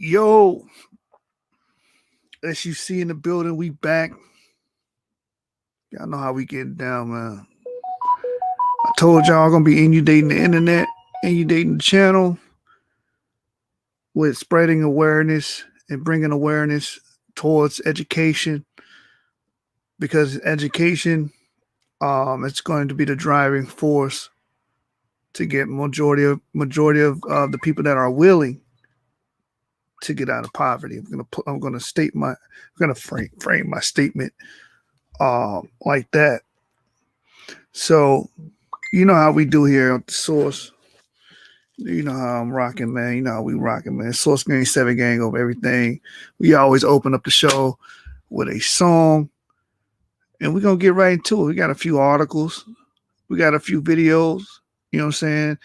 Yo, as you see in the building, we back. Y'all know how we get down, man. I told y'all I'm gonna be inundating the internet, inundating the channel with spreading awareness and bringing awareness towards education because education it's going to be the driving force to get majority of the people that are willing to get out of poverty. I'm gonna frame my statement like that. So you know how we do here at the source. You know how I'm rocking, man. You know how we rocking, man. Source Gang 7 Gang over everything. We always open up the show with a song. And we're gonna get right into it. We got a few articles, we got a few videos, you know what I'm saying?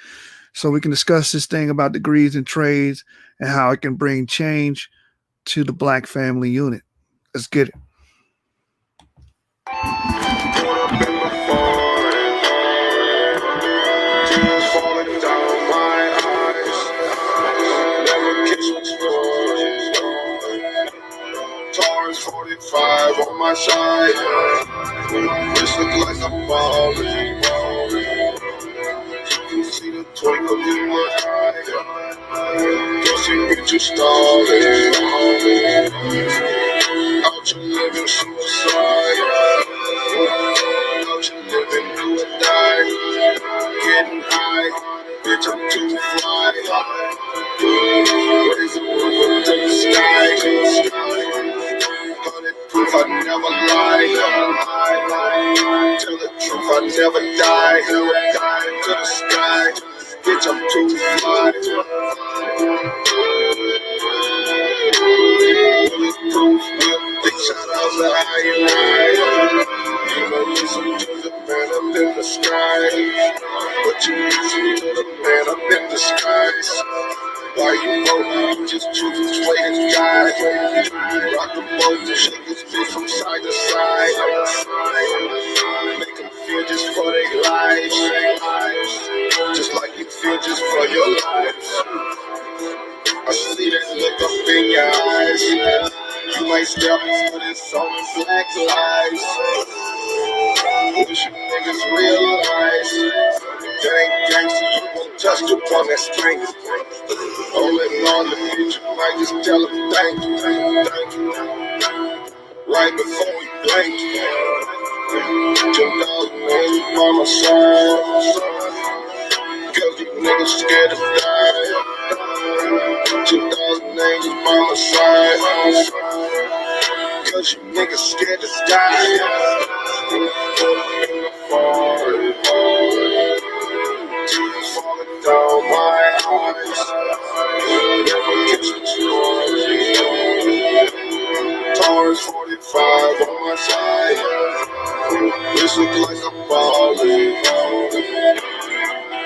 So we can discuss this thing about degrees and trades and how it can bring change to the black family unit. Let's get it. Taurus 45 on my side. This look like I'm falling. You can see the twinkle in my eye. Guess you get you started. Out you living suicide. Out you living do or die. Getting high. Bitch, I'm too fly. Raise the roof to the sky. Proof I never lie. Tell the truth I never die. To the sky. Bitch, I'm too fly. Bulletproof whip. Big shout out to I. You know listen to the man up in the sky. But you listen to the man up in the skies. Why you vote? You just choose which way to guide. Rock the boat, shake his feet from side to side. Make them feel just for their lives. Just like you feel just for your lives. I see that look up in your eyes. You might step for this on black lives. Wish you niggas realize that ain't gangsta, you won't touch the one that's strength. All in all, the future might just tell them thank you. Right before we blink. 2,000 niggas by my side. Cause you niggas scared to die. 2,000 niggas by my side. Cause you niggas scared to die. Tears falling down my eyes. Never get you Taurus 45 on my side. This look like I'm falling.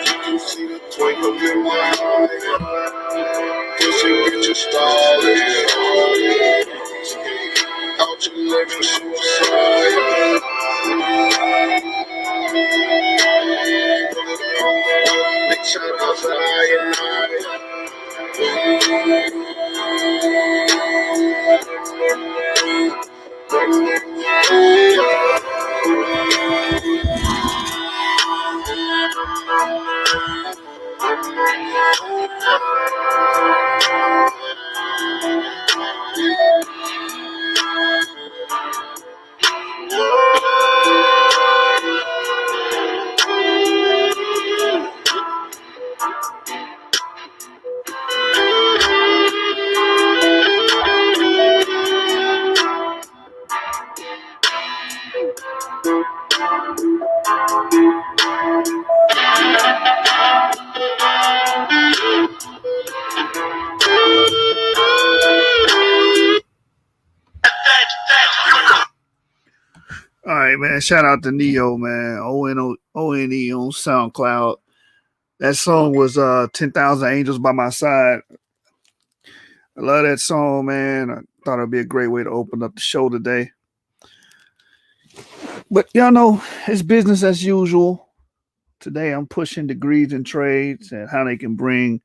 You can see the twinkle in my eye. Cause you get you started. Out you living suicide. Big shout out to I. All right, man. Shout out to Neo, man. O-N-E on SoundCloud. That song was 10,000 Angels by My Side. I love that song, man. I thought it'd be a great way to open up the show today. But y'all know, it's business as usual. Today I'm pushing degrees and trades and how they can bring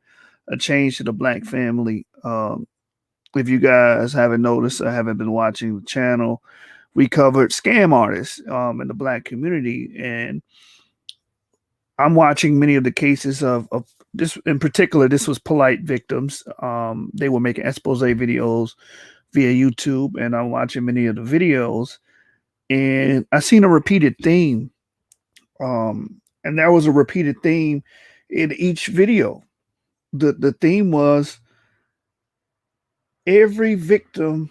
a change to the black family if you guys haven't noticed or haven't been watching the channel, we covered scam artists in the black community. And I'm watching many of the cases of this in particular. This was Polite victims. They were making expose videos via YouTube, and I'm watching many of the videos, and I seen a repeated theme. And there was a repeated theme in each video. The theme was every victim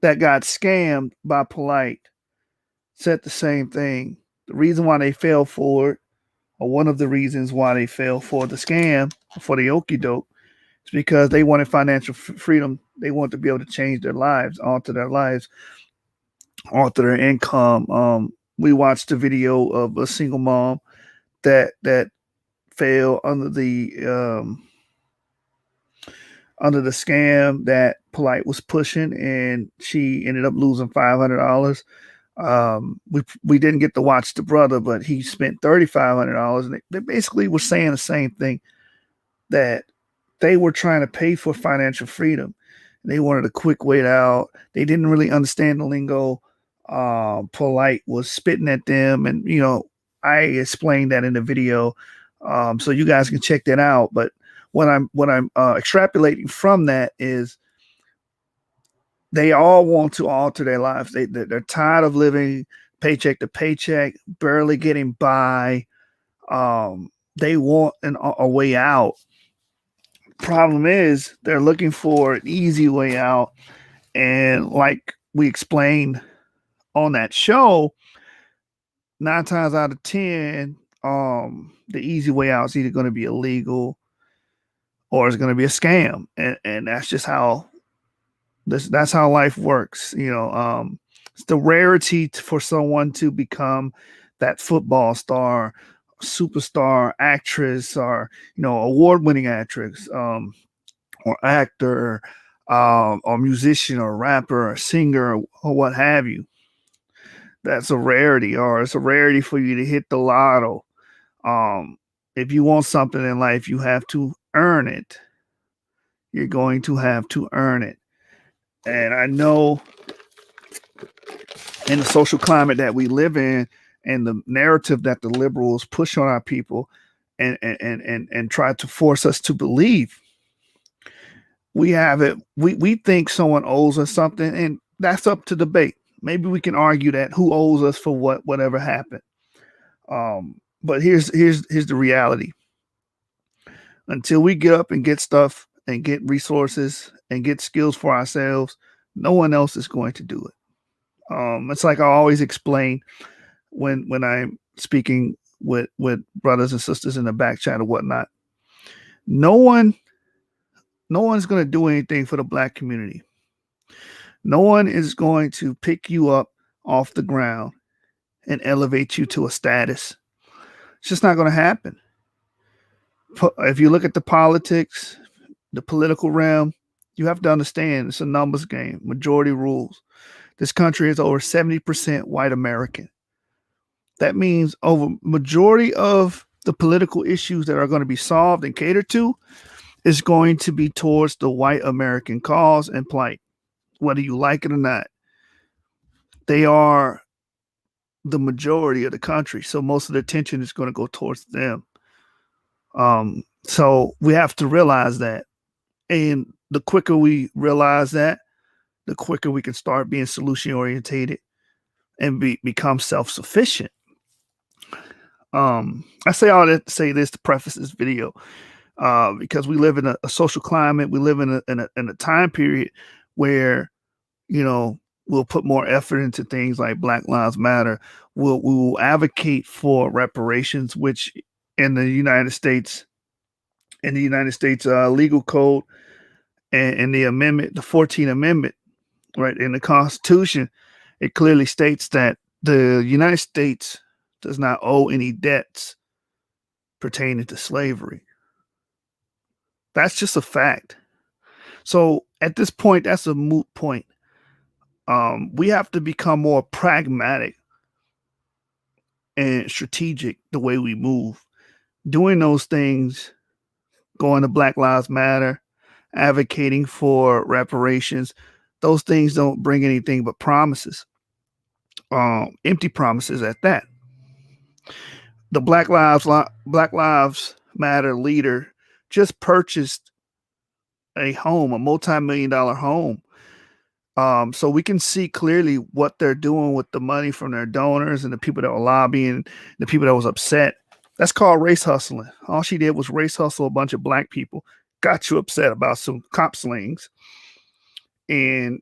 that got scammed by Polite said the same thing. The reason why they fell for it, or one of the reasons why they fell for the scam, for the okie doke, is because they wanted financial freedom. They wanted to be able to change their lives, alter their lives, alter their income. We watched a video of a single mom that fell under the scam that Polite was pushing, and she ended up losing $500. We didn't get to watch the brother, but he spent $3,500, and they basically were saying the same thing, that they were trying to pay for financial freedom. They wanted a quick way out. They didn't really understand the lingo. Polite was spitting at them, and I explained that in the video, so you guys can check that out. But what I'm extrapolating from that is they all want to alter their lives. They're tired of living paycheck to paycheck, barely getting by. They want a way out. Problem is, they're looking for an easy way out, and like we explained on that show, 9 times out of 10, the easy way out is either going to be illegal or it's going to be a scam, and that's just how that's how life works. It's the rarity for someone to become that football star, superstar, actress, or award-winning actress, or actor, or musician, or rapper, or singer, or what have you. That's a rarity, or it's a rarity for you to hit the lotto. If you want something in life, you have to earn it. You're going to have to earn it. And I know in the social climate that we live in, and the narrative that the liberals push on our people and try to force us to believe, we have it. We think someone owes us something, and that's up to debate. Maybe we can argue that who owes us for whatever happened. But here's the reality. Until we get up and get stuff and get resources and get skills for ourselves, no one else is going to do it. It's like I always explain when I'm speaking with brothers and sisters in the back chat or whatnot. No one's going to do anything for the black community. No one is going to pick you up off the ground and elevate you to a status. It's just not going to happen. If you look at the politics, the political realm, you have to understand it's a numbers game. Majority rules. This country is over 70% white American. That means over majority of the political issues that are going to be solved and catered to is going to be towards the white American cause and plight, whether you like it or not. They are the majority of the country, so most of the attention is going to go towards them. So we have to realize that, and the quicker we realize that, the quicker we can start being solution orientated and become self-sufficient. I say all that to say this to preface this video, because we live in a social climate. We live in a time period where, we'll put more effort into things like Black Lives Matter. We will advocate for reparations, which in the United States legal code and the amendment, the 14th Amendment, right, in the Constitution, it clearly states that the United States does not owe any debts pertaining to slavery. That's just a fact. So at this point, that's a moot point. We have to become more pragmatic and strategic the way we move. Doing those things, going to Black Lives Matter, advocating for reparations. Those things don't bring anything but promises, empty promises at that. The Black Lives Matter leader just purchased a home, a multi-million-dollar home. So we can see clearly what they're doing with the money from their donors and the people that were lobbying, the people that was upset. That's called race hustling. All she did was race hustle a bunch of black people, got you upset about some cop slings, and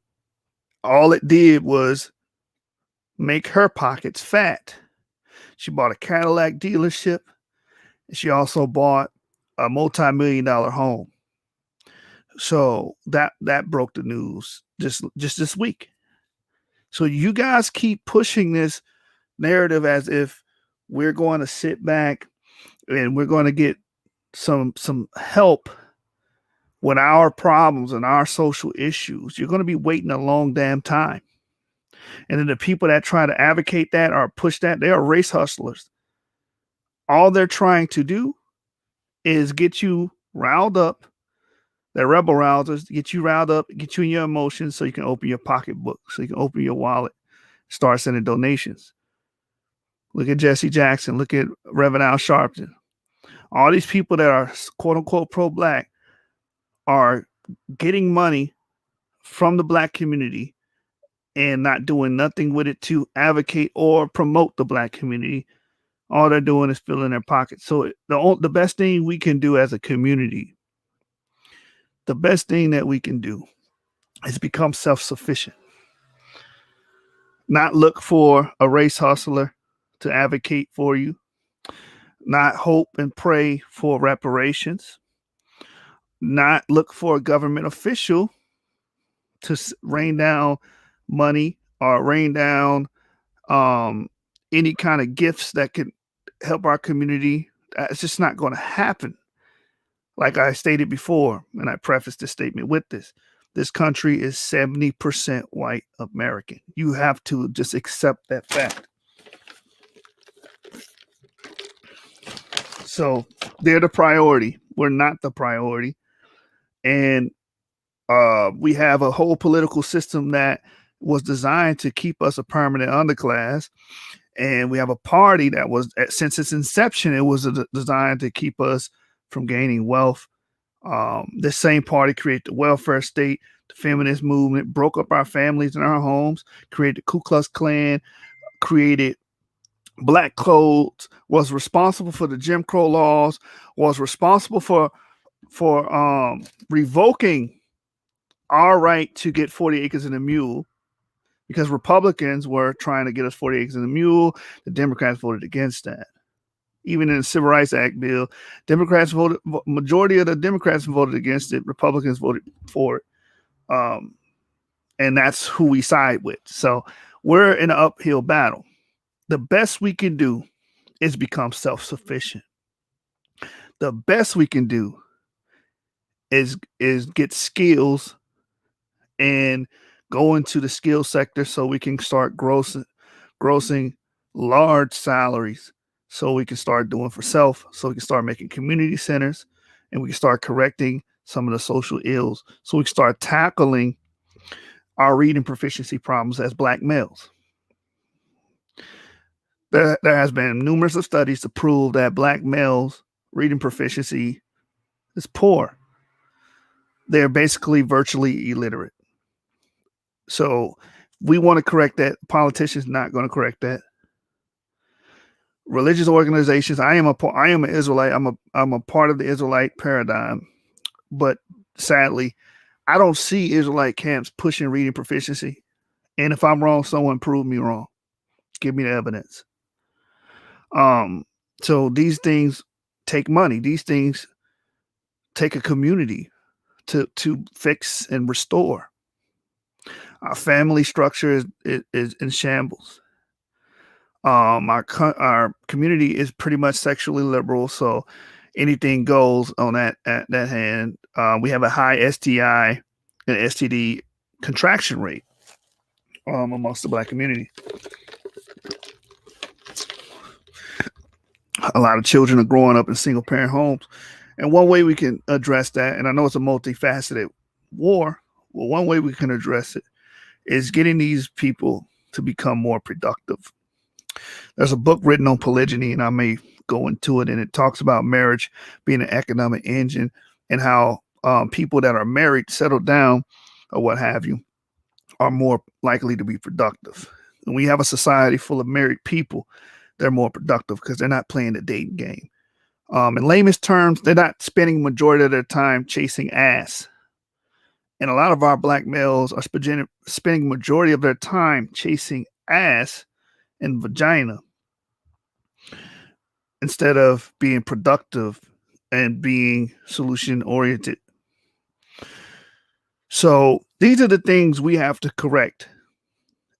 all it did was make her pockets fat. She bought a Cadillac dealership, and she also bought a multi-million-dollar home. So that broke the news just this week. So you guys keep pushing this narrative as if we're going to sit back and we're going to get some help with our problems and our social issues. You're going to be waiting a long damn time. And then the people that try to advocate that or push that, they are race hustlers. All they're trying to do is get you riled up. They're rebel rousers, get you riled up, get you in your emotions so you can open your pocketbook, so you can open your wallet, start sending donations. Look at Jesse Jackson. Look at Reverend Al Sharpton. All these people that are quote unquote pro-black are getting money from the black community and not doing nothing with it to advocate or promote the black community. All they're doing is filling their pockets. So the best thing we can do as a community, the best thing that we can do is become self-sufficient. Not look for a race hustler to advocate for you. Not hope and pray for reparations. Not look for a government official to rain down money or rain down any kind of gifts that could help our community. It's just not going to happen. Like I stated before, and I prefaced this statement with this country is 70% white American. You have to just accept that fact. So they're the priority. We're not the priority. And we have a whole political system that was designed to keep us a permanent underclass. And we have a party that was, since its inception, it was designed to keep us from gaining wealth. This same party created the welfare state, the feminist movement, broke up our families and our homes, created the Ku Klux Klan, created black codes, was responsible for the Jim Crow laws, was responsible for revoking our right to get 40 acres and a mule, because Republicans were trying to get us 40 acres and a mule. The Democrats voted against that. Even in the Civil Rights Act bill, Democrats voted, majority of the Democrats voted against it. Republicans voted for it. And that's who we side with. So we're in an uphill battle. The best we can do is become self-sufficient. The best we can do is get skills and go into the skill sector so we can start grossing large salaries, so we can start doing for self, so we can start making community centers, and we can start correcting some of the social ills, so we can start tackling our reading proficiency problems as black males. There has been numerous of studies to prove that black males' reading proficiency is poor. They're basically virtually illiterate. So we want to correct that. Politicians not going to correct that. Religious organizations. I am an Israelite. I'm a part of the Israelite paradigm, but sadly, I don't see Israelite camps pushing reading proficiency. And if I'm wrong, someone prove me wrong. Give me the evidence. So these things take money. These things take a community to fix and restore. Our family structure is in shambles. Our community is pretty much sexually liberal, so anything goes on that hand. We have a high STI and STD contraction rate amongst the black community. A lot of children are growing up in single parent homes, And one way we can address that, and I know it's a multifaceted war, well, one way we can address it is getting these people to become more productive. There's a book written on polygyny, and I may go into it, and it talks about marriage being an economic engine and how people that are married, settle down, or what have you, are more likely to be productive. And we have a society full of married people, they're more productive because they're not playing the dating game. In layman's terms, they're not spending majority of their time chasing ass. And a lot of our black males are spending majority of their time chasing ass and vagina instead of being productive and being solution oriented. So these are the things we have to correct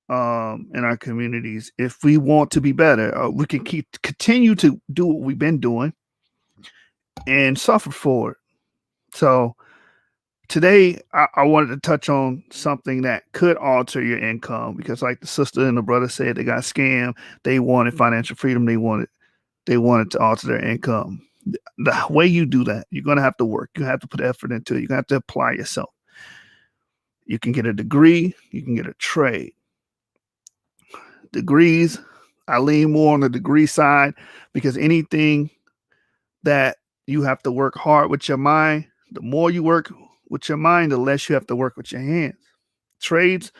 in our communities if we want to be better. We can continue to do what we've been doing and suffer for it. So today, I wanted to touch on something that could alter your income because, like the sister and the brother said, they got scammed. They wanted financial freedom. They wanted to alter their income. The way you do that, you're going to have to work. You have to put effort into it. You have to apply yourself. You can get a degree. You can get a trade. Degrees, I lean more on the degree side because anything that you have to work hard with your mind, the more you work with your mind, the less you have to work with your hands. Trades,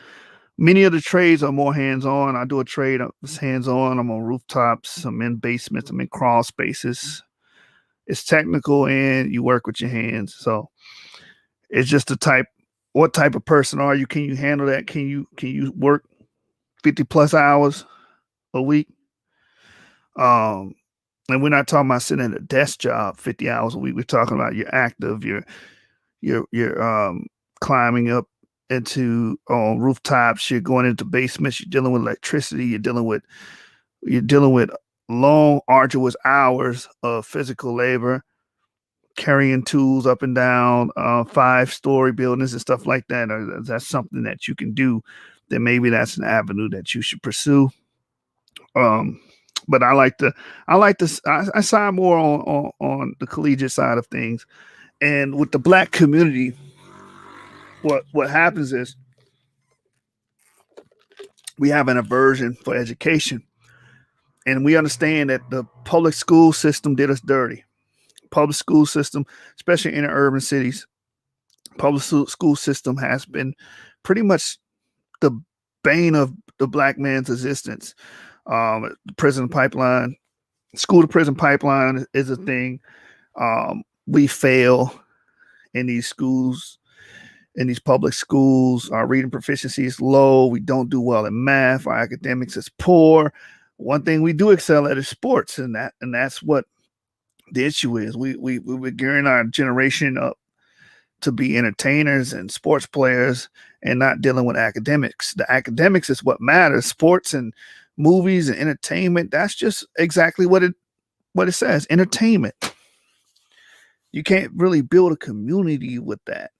many of the trades are more hands-on. I do a trade that's hands-on. I'm on rooftops. I'm in basements. I'm in crawl spaces. It's technical and you work with your hands. So it's just what type of person are you? Can you handle that? Can you work 50 plus hours a week? And we're not talking about sitting at a desk job 50 hours a week. We're talking about you're active, you're climbing up into rooftops, you're going into basements, you're dealing with electricity, you're dealing with long, arduous hours of physical labor, carrying tools up and down 5-story buildings and stuff like that. That's something that you can do. Then maybe that's an avenue that you should pursue. But I side more on the collegiate side of things. And with the black community, what happens is we have an aversion for education. And we understand that the public school system did us dirty. Public school system, especially in the urban cities, public school system has been pretty much the bane of the black man's existence. Prison pipeline, school to prison pipeline is a thing. We fail in these schools, in these public schools. Our reading proficiency is low. We don't do well in math. Our academics is poor. One thing we do excel at is sports, and that's what the issue is. We're gearing our generation up to be entertainers and sports players and not dealing with academics. The academics is what matters. Sports and movies and entertainment, that's just exactly what it says, entertainment. You can't really build a community with that.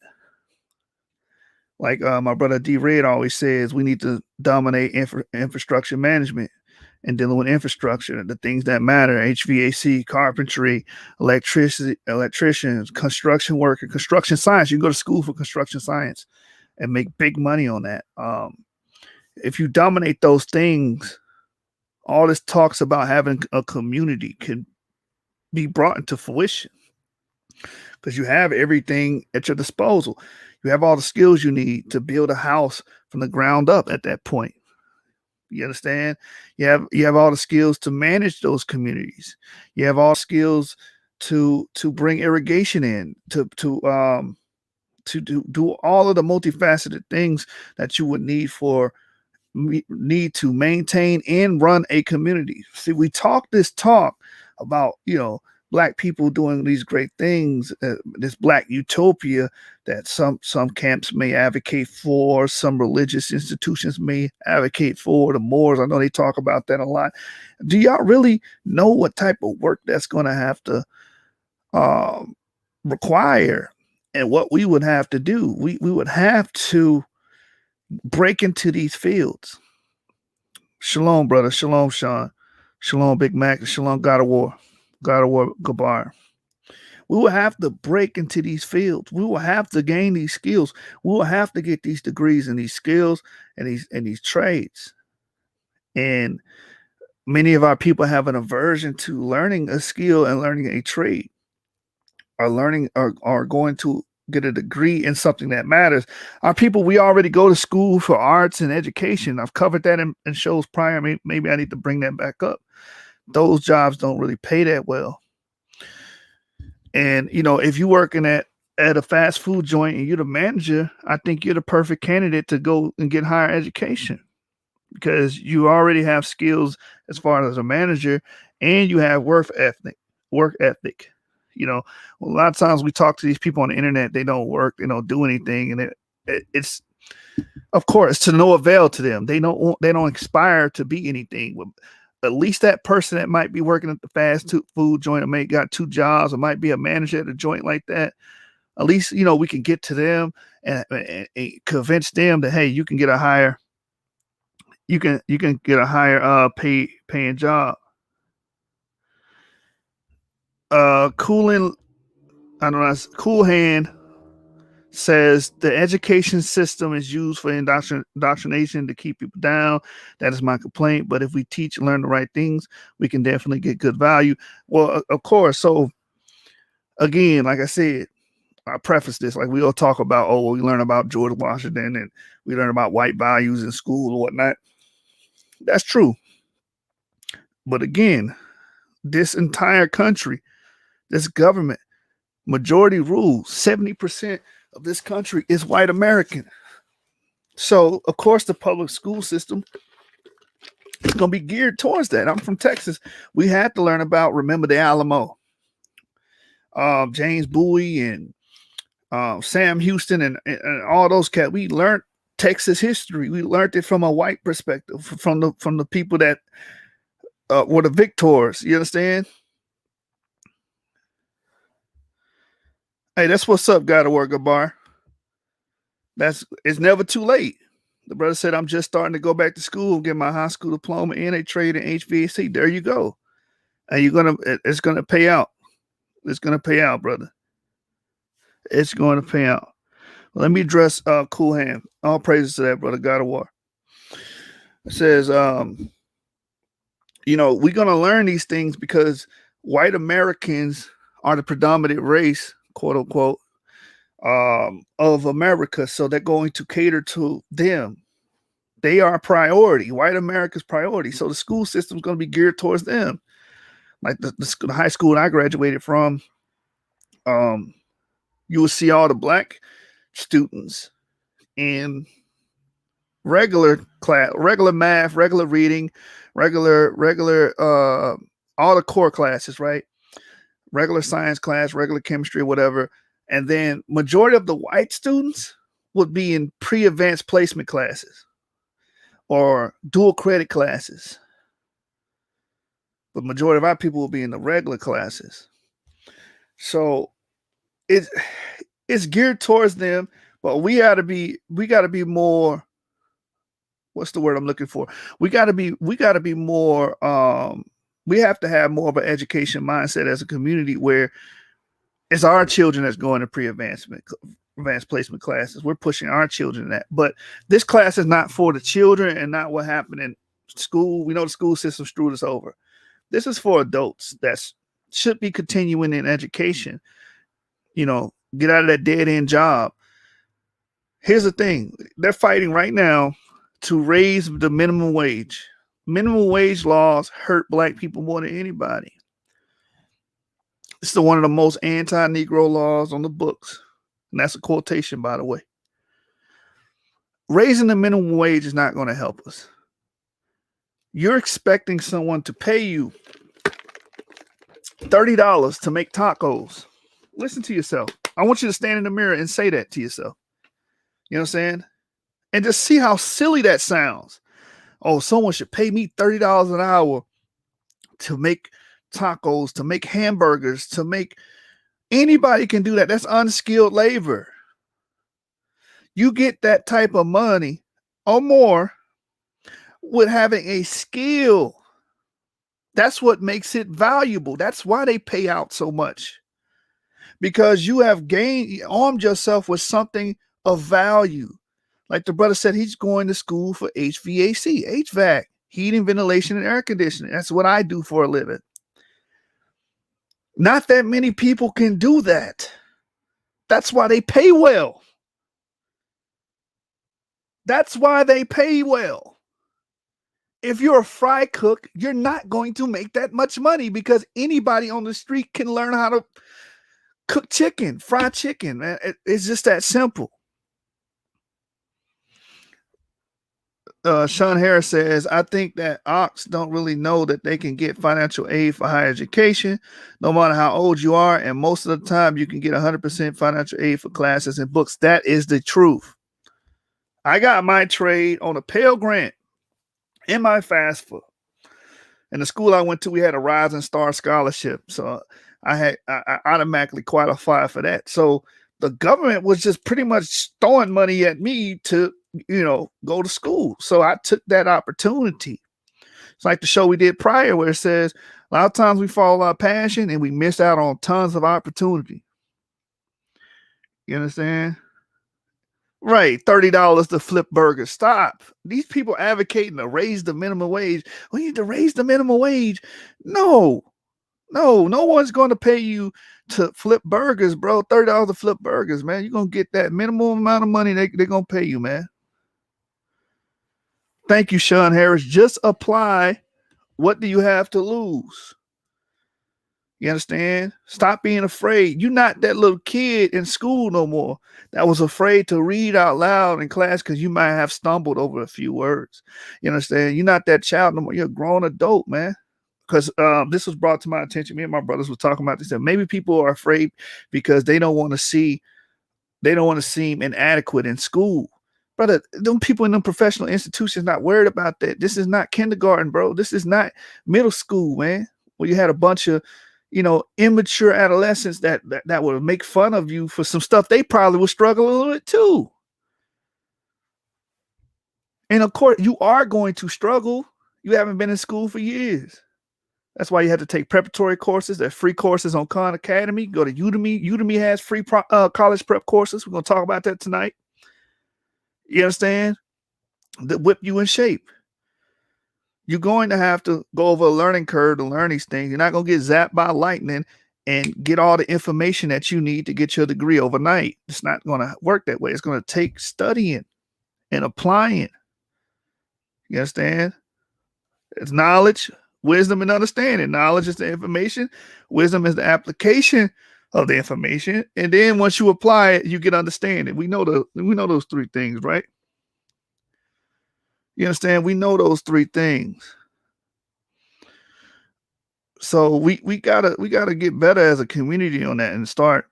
Like my brother D. Red always says, we need to dominate infrastructure management and dealing with infrastructure, the things that matter: HVAC, carpentry, electricians, construction worker, construction science. You can go to school for construction science and make big money on that. If you dominate those things, all this talks about having a community can be brought into fruition because you have everything at your disposal. You have all the skills you need to build a house from the ground up at that point. You understand? You have all the skills to manage those communities. You have all skills to bring irrigation in, to do all of the multifaceted things that you would need to maintain and run a community. See, we talk this talk about, black people doing these great things, this black utopia that some camps may advocate for, some religious institutions may advocate for, the Moors, I know they talk about that a lot. Do y'all really know what type of work that's going to have to require and what we would have to do? We would have to break into these fields. Shalom, brother. Shalom, Sean. Shalom, Big Mac. Shalom, God of War. God of War, Gabar. We will have to break into these fields. We will have to gain these skills. We will have to get these degrees and these skills and these trades. And many of our people have an aversion to learning a skill and learning a trade, or learning or going to get a degree in something that matters. Our people, we already go to school for arts and education. I've covered that in shows prior. Maybe I need to bring that back up. Those jobs don't really pay that well. And if you're working at a fast food joint and you're the manager, I think you're the perfect candidate to go and get higher education, because you already have skills as far as a manager, and you have work ethic. A lot of times we talk to these people on the internet, they don't work, they don't do anything, and it's of course to no avail to them. They don't aspire to be anything. At least that person that might be working at the fast food joint, or may got 2 jobs, or might be a manager at a joint like that. At least we can get to them and convince them that, hey, you can get a higher paying job. Cool Hand says the education system is used for indoctrination to keep people down. That is my complaint. But if we teach and learn the right things, we can definitely get good value. Well, of course. So again, like I said, I preface this, like we all talk about, we learn about George Washington and we learn about white values in school or whatnot. That's true. But again, this entire country, this government, majority rules. 70% of this country is white American. So, of course, the public school system is going to be geared towards that. I'm from Texas. We had to learn about Remember the Alamo, James Bowie, and Sam Houston, and all those cats. We learned Texas history. We learned it from a white perspective, from the people that were the victors. You understand? Hey, that's what's up, Gotta Work a Bar. It's never too late. The brother said, I'm just starting to go back to school, get my high school diploma and a trade in HVAC. There you go. And it's gonna pay out. It's gonna pay out, brother. It's going to pay out. Let me address Cool Hand. All praises to that, brother. God of War. It says, we're going to learn these things because white Americans are the predominant race, quote unquote, of America. So they're going to cater to them. They are a priority. White America's priority. So the school system is going to be geared towards them. Like the high school I graduated from, you will see all the black students in regular class, regular math, regular reading, regular all the core classes, right? Regular science class, regular chemistry, whatever. And then majority of the white students would be in pre-advanced placement classes or dual credit classes. But majority of our people will be in the regular classes. So it's geared towards them, but we gotta be more. What's the word I'm looking for? We gotta be more. We have to have more of an education mindset as a community where it's our children that's going to advanced placement classes. We're pushing our children that, but this class is not for the children and not what happened in school. We know the school system screwed us over. This is for adults that should be continuing in education. Get out of that dead end job. Here's the thing. They're fighting right now to raise the minimum wage. Minimum wage laws hurt black people more than anybody. It's one of the most anti-Negro laws on the books. And that's a quotation, by the way. Raising the minimum wage is not going to help us. You're expecting someone to pay you $30 to make tacos. Listen to yourself. I want you to stand in the mirror and say that to yourself. You know what I'm saying? And just see how silly that sounds. Oh, someone should pay me $30 an hour to make tacos, to make hamburgers, to make... Anybody can do that. That's unskilled labor. You get that type of money or more with having a skill. That's what makes it valuable. That's why they pay out so much. because you have armed yourself with something of value. Like the brother said, he's going to school for HVAC, heating, ventilation, and air conditioning. That's what I do for a living. Not that many people can do that. That's why they pay well. That's why they pay well. If you're a fry cook, you're not going to make that much money because anybody on the street can learn how to cook chicken, fry chicken, man. It's just that simple. Sean Harris says, I think that Ox don't really know that they can get financial aid for higher education, no matter how old you are. And most of the time, you can get 100% financial aid for classes and books. That is the truth. I got my trade on a Pell Grant in my FAFSA. In the school I went to, we had a Rising Star Scholarship. So I automatically qualified for that. So the government was just pretty much throwing money at me to, go to school. So I took that opportunity. It's like the show we did prior where it says a lot of times we follow our passion and we miss out on tons of opportunity. You understand? Right, $30 to flip burgers. Stop. These people advocating to raise the minimum wage. We need to raise the minimum wage. No one's going to pay you to flip burgers, bro. $30 to flip burgers, man. You're going to get that minimum amount of money they're going to pay you, man. Thank you, Sean Harris. Just apply. What do you have to lose? You understand? Stop being afraid. You're not that little kid in school no more that was afraid to read out loud in class because you might have stumbled over a few words. You understand? You're not that child no more. You're a grown adult, man. Because this was brought to my attention. Me and my brothers were talking about this. That maybe people are afraid because they don't want to seem inadequate in school. Brother, them people in them professional institutions not worried about that. This is not kindergarten, bro. This is not middle school, man. Where you had a bunch of, immature adolescents that would make fun of you for some stuff they probably would struggle a little bit too. And of course, you are going to struggle. You haven't been in school for years. That's why you have to take preparatory courses. There's free courses on Khan Academy. Go to Udemy. Udemy has free college prep courses. We're going to talk about that tonight. You understand? That whip you in shape. You're going to have to go over a learning curve to learn these things. You're not going to get zapped by lightning and get all the information that you need to get your degree overnight. It's not going to work that way. It's going to take studying and applying. You understand? It's knowledge, wisdom, and understanding. Knowledge is the information. Wisdom is the application of the information. And then once you apply it, you get understanding. We know those three things, right? You understand? We know those three things. So we gotta get better as a community on that and start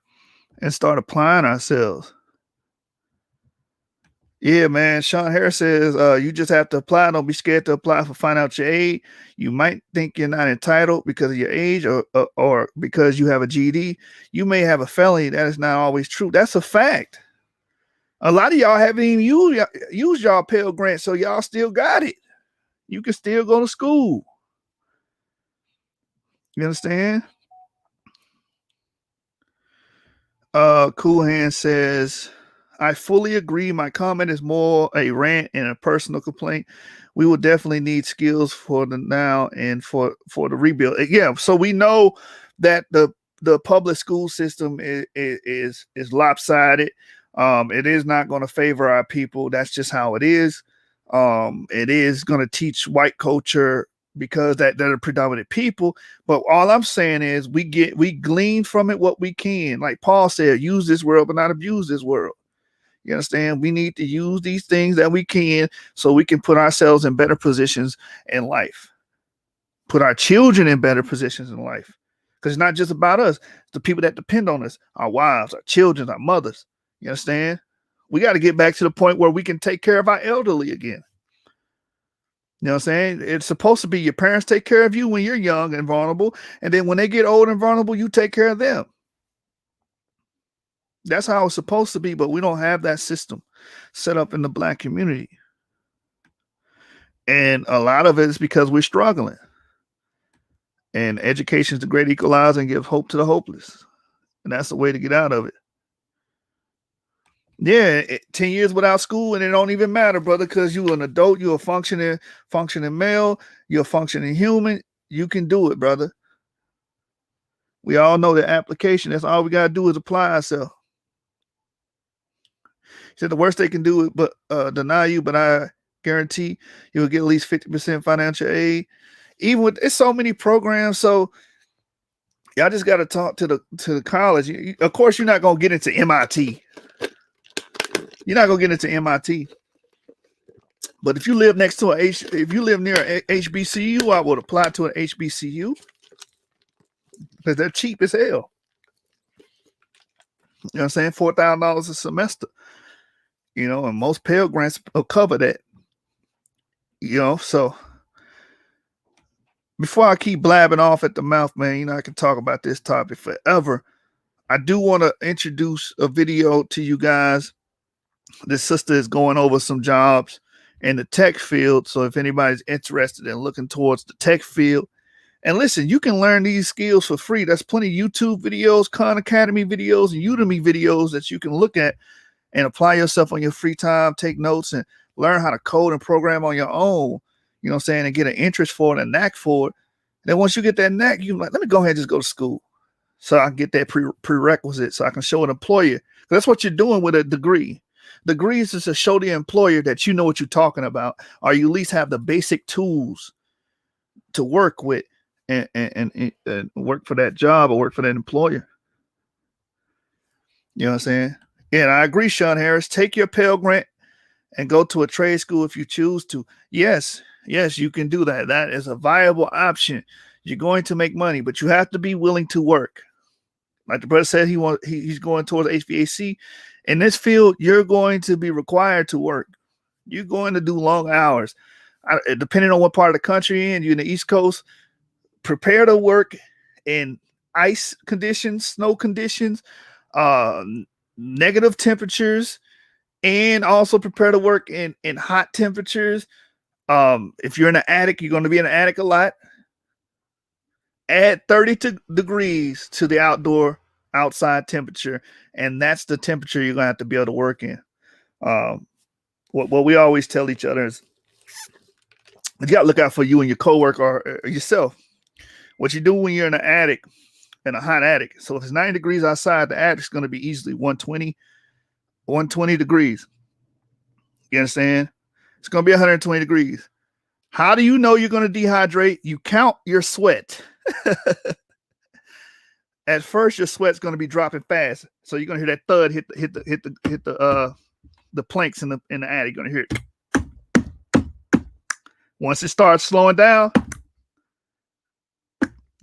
applying ourselves. Yeah, man. Sean Harris says you just have to apply. Don't be scared to apply for financial aid. You might think you're not entitled because of your age or because you have a GED. You may have a felony. That is not always true. That's a fact. A lot of y'all haven't even used y'all Pell Grant, so y'all still got it. You can still go to school. You understand? Cool Hand says, I fully agree. My comment is more a rant and a personal complaint. We will definitely need skills for the now and for the rebuild. Yeah, so we know that the public school system is lopsided. It is not going to favor our people. That's just how it is. It is going to teach white culture because they're the predominant people. But all I'm saying is we glean from it what we can. Like Paul said, use this world, but not abuse this world. You understand? We need to use these things that we can so we can put ourselves in better positions in life. Put our children in better positions in life. Because it's not just about us. It's the people that depend on us, our wives, our children, our mothers. You understand? We got to get back to the point where we can take care of our elderly again. You know what I'm saying? It's supposed to be your parents take care of you when you're young and vulnerable. And then when they get old and vulnerable, you take care of them. That's how it's supposed to be, but we don't have that system set up in the Black community. And a lot of it is because we're struggling. And education is the great equalizer and gives hope to the hopeless. And that's the way to get out of it. Yeah, 10 years without school, and it don't even matter, brother, because you're an adult, you're a functioning male, you're a functioning human. You can do it, brother. We all know the application. That's all we gotta do is apply ourselves. He said the worst they can do is but deny you, but I guarantee you'll get at least 50% financial aid. Even with it's so many programs, so y'all just got to talk to the college. Of course, you're not gonna get into MIT. You're not gonna get into MIT. But if you live next to if you live near a HBCU, I would apply to an HBCU because they're cheap as hell. You know what I'm saying? $4,000 a semester. You know, and most Pell Grants will cover that. You know, so before I keep blabbing off at the mouth, man, you know, I can talk about this topic forever. I do want to introduce a video to you guys. This sister is going over some jobs in the tech field. So if anybody's interested in looking towards the tech field, and listen, you can learn these skills for free. There's plenty of YouTube videos, Khan Academy videos, and Udemy videos that you can look at and apply yourself on your free time, take notes, and learn how to code and program on your own. You know what I'm saying? And get an interest for it and knack for it. And then once you get that knack, you're like, let me go ahead and just go to school so I can get that prerequisite so I can show an employer. That's what you're doing with a degree. Degrees is to show the employer that you know what you're talking about, or you at least have the basic tools to work with and work for that job or work for that employer. You know what I'm saying? Yeah, and I agree, Sean Harris. Take your Pell Grant and go to a trade school if you choose to. Yes, you can do that. That is a viable option. You're going to make money, but you have to be willing to work. Like the brother said, he's going towards HVAC. In this field, you're going to be required to work. You're going to do long hours. Depending on what part of the country you're in, you're in the East Coast, prepare to work in ice conditions, snow conditions, negative temperatures, and also prepare to work in hot temperatures. If you're in an attic, you're going to be in an attic a lot. Add 30 degrees to the outside temperature, and that's the temperature you're going to have to be able to work in. What we always tell each other is you got to look out for you and your coworker or yourself. What you do when you're in an attic, in a hot attic. So if it's 90 degrees outside, the attic's going to be easily 120 degrees. You understand? It's going to be 120 degrees. How do you know you're going to dehydrate? You count your sweat. At first, your sweat's going to be dropping fast, so you're going to hear that thud hit the planks in the attic. You're going to hear it. Once it starts slowing down,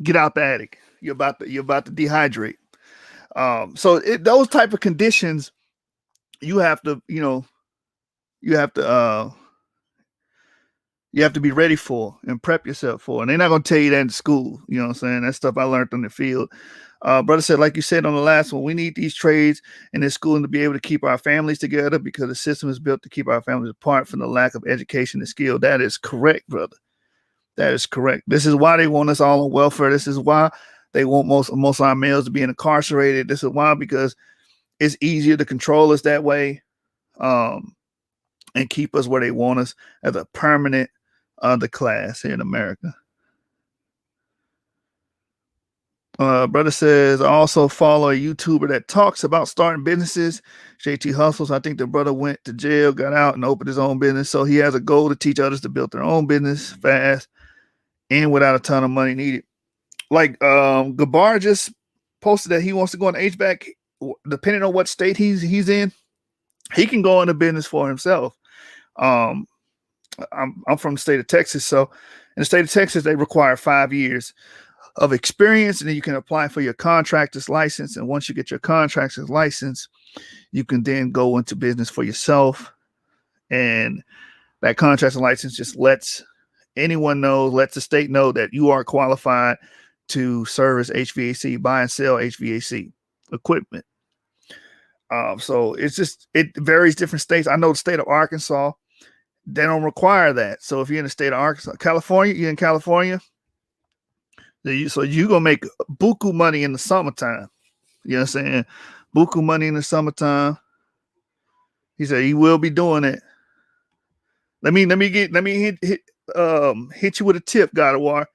get out the attic. You're about to dehydrate. So those type of conditions, you have to be ready for and prep yourself for. And they're not going to tell you that in school. You know what I'm saying? That's stuff I learned in the field. Brother said, like you said on the last one, we need these trades in this schooling to be able to keep our families together because the system is built to keep our families apart from the lack of education and skill. That is correct, brother. That is correct. This is why they want us all on welfare. This is why they want most of our males to be incarcerated. This is why, because it's easier to control us that way and keep us where they want us as a permanent underclass here in America. Brother says, I also follow a YouTuber that talks about starting businesses, JT Hustles. I think the brother went to jail, got out, and opened his own business. So he has a goal to teach others to build their own business fast and without a ton of money needed. Like Gabar just posted that he wants to go into HVAC. Depending on what state he's in, he can go into business for himself. I'm from the state of Texas. So in the state of Texas, they require 5 years of experience, and then you can apply for your contractor's license. And once you get your contractor's license, you can then go into business for yourself. And that contractor's license just lets the state know that you are qualified to service HVAC, buy and sell HVAC equipment. So it varies different states. I know the state of Arkansas, they don't require that. So if you're in the state of Arkansas, California, you're in California, so you're going to make buku money in the summertime. You know what I'm saying? Buku money in the summertime. He said he will be doing it. Let me hit you with a tip, Godawar.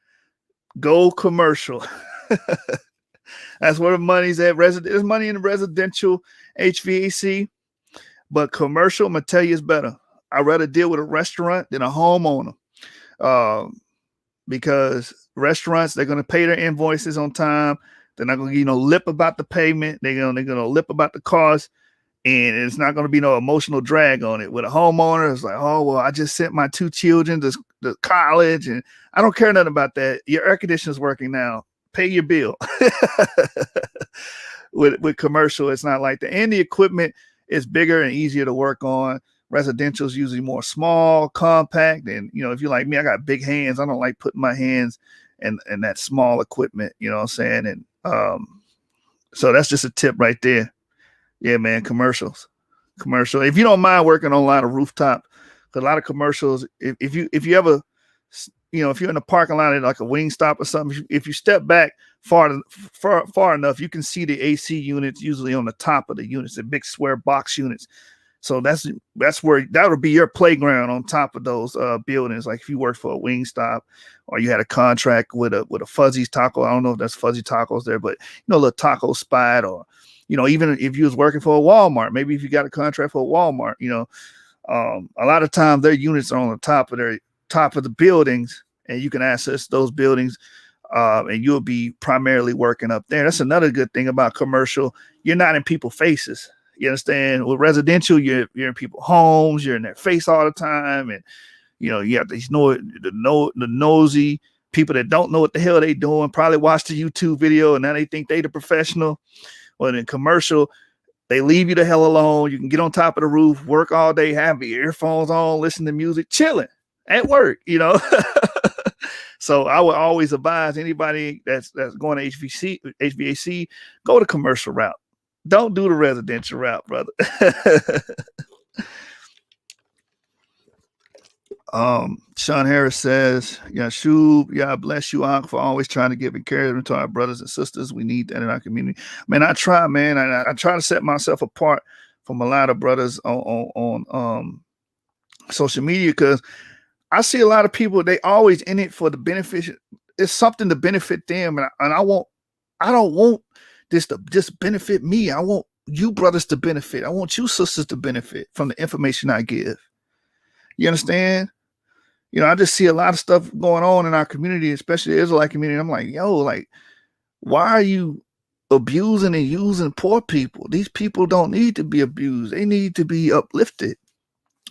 Go commercial. That's where the money's at. There's money in the residential HVAC, but commercial, I'm gonna tell you, is better. I'd rather deal with a restaurant than a homeowner, because restaurants, they're gonna pay their invoices on time. They're not gonna lip about the payment. They're gonna lip about the cost, and it's not gonna be no emotional drag on it. With a homeowner, it's like, oh well, I just sent my 2 children to college, and I don't care nothing about that. Your air conditioner's working now. Pay your bill. With commercial, it's not like that. And the equipment is bigger and easier to work on. Residential is usually more small, compact. And, if you're like me, I got big hands. I don't like putting my hands in that small equipment, you know what I'm saying? And so that's just a tip right there. Yeah, man, commercials. Commercial. If you don't mind working on a lot of rooftop, because a lot of commercials, if you ever, if you're in a parking lot at like a Wingstop or something, if you step back far enough, you can see the AC units usually on the top of the units, the big square box units. So that's where that would be your playground on top of those buildings. Like if you work for a Wingstop or you had a contract with a Fuzzy's Taco, I don't know if that's Fuzzy Tacos there, but a little taco spot, or even if you was working for a Walmart, maybe if you got a contract for a Walmart, a lot of times their units are on the top of the buildings, and you can access those buildings, and you'll be primarily working up there. That's another good thing about commercial. You're not in people's faces. You understand? With residential, you're in people's homes. You're in their face all the time, and you have these the nosy people that don't know what the hell they doing. Probably watched the YouTube video, and now they think they the professional. Well, in commercial, they leave you the hell alone. You can get on top of the roof, work all day, have your earphones on, listen to music, chilling at work, So I would always advise anybody that's going to HVAC, go the commercial route. Don't do the residential route, brother. Sean Harris says, Yashub, yeah, bless you, Unc, for always trying to give encouragement to our brothers and sisters. We need that in our community. Man, I try, man. I try to set myself apart from a lot of brothers on social media, because I see a lot of people, they always in it for the benefit. It's something to benefit them. And I don't want this to just benefit me. I want you brothers to benefit. I want you sisters to benefit from the information I give. You understand? I just see a lot of stuff going on in our community, especially the Israelite community. I'm like, why are you abusing and using poor people? These people don't need to be abused. They need to be uplifted.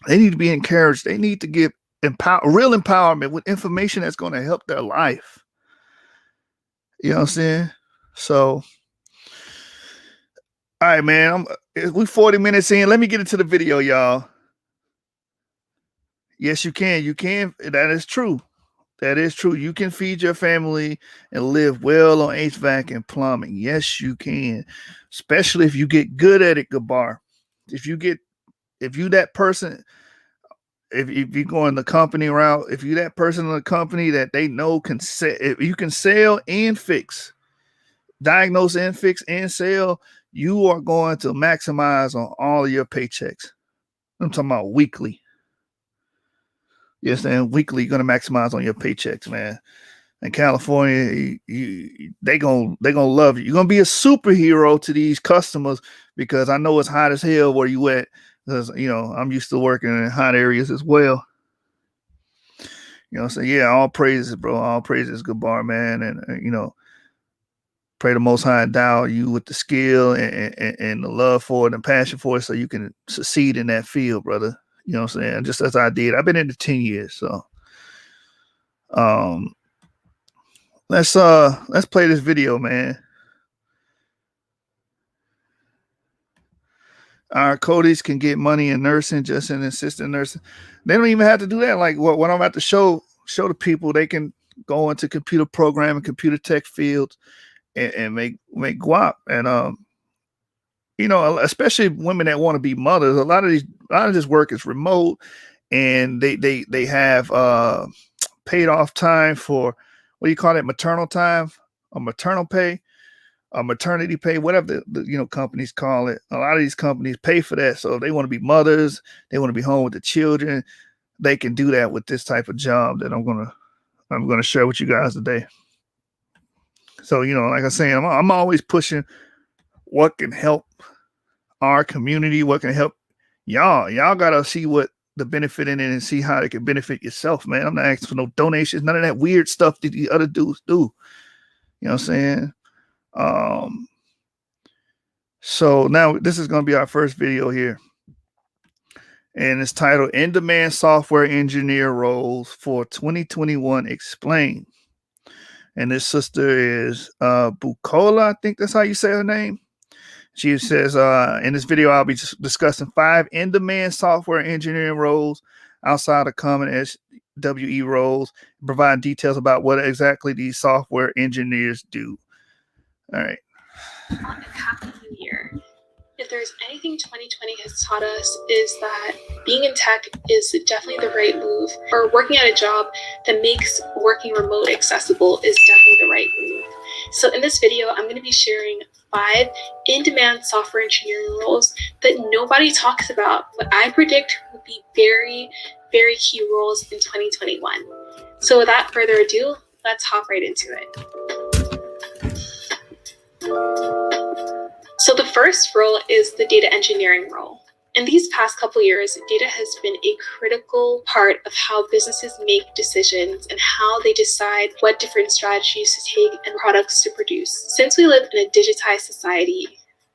They need to be encouraged. They need to get real empowerment with information that's going to help their life. You know what I'm saying? So, all right, man. We 40 minutes in. Let me get into the video, y'all. Yes, you can. You can. That is true. That is true. You can feed your family and live well on HVAC and plumbing. Yes, you can. Especially if you get good at it, Gabar. If you that person, if you go in the company route, if you that person in the company that they know can sell, if you can sell and fix, diagnose and fix and sell, you are going to maximize on all of your paychecks. I'm talking about weekly. Yes, and weekly, you're gonna maximize on your paychecks, man. In California, they gonna love you. You're gonna be a superhero to these customers, because I know it's hot as hell where you at. Because I'm used to working in hot areas as well. So yeah, all praises, bro. All praises, Gabar, man, and pray the Most High endow you with the skill and the love for it and passion for it, so you can succeed in that field, brother. You know what I'm saying? Just as I did. I've been in it 10 years. So let's play this video, man. Our Codis can get money in nursing, just in assistant nursing. They don't even have to do that. Like what I'm about to show the people, they can go into computer programming, computer tech fields, and make guap. And especially women that want to be mothers. A lot of this work is remote, and they have paid off time for, what do you call it, maternal time or maternal pay. maternity pay, whatever the companies call it. A lot of these companies pay for that. So if they want to be mothers, they want to be home with the children, they can do that with this type of job that I'm gonna share with you guys today. So like I say, I'm always pushing what can help our community, what can help y'all. Y'all gotta see what the benefit in it and see how it can benefit yourself, man. I'm not asking for no donations, none of that weird stuff that the other dudes do. You know what I'm saying? So now this is going to be our first video here. And it's titled In-Demand Software Engineer Roles for 2021 Explained. And this sister is Bukola, I think that's how you say her name. She says, in this video, I'll be discussing 5 in-demand software engineering roles outside of common SWE roles, providing details about what exactly these software engineers do. All right. Happy New Year. If there's anything 2020 has taught us is that being in tech is definitely the right move, or working at a job that makes working remote accessible is definitely the right move. So in this video, I'm going to be sharing 5 in-demand software engineering roles that nobody talks about, but I predict will be very, very key roles in 2021. So without further ado, let's hop right into it. So the first role is the data engineering role. In these past couple years, data has been a critical part of how businesses make decisions and how they decide what different strategies to take and products to produce. Since we live in a digitized society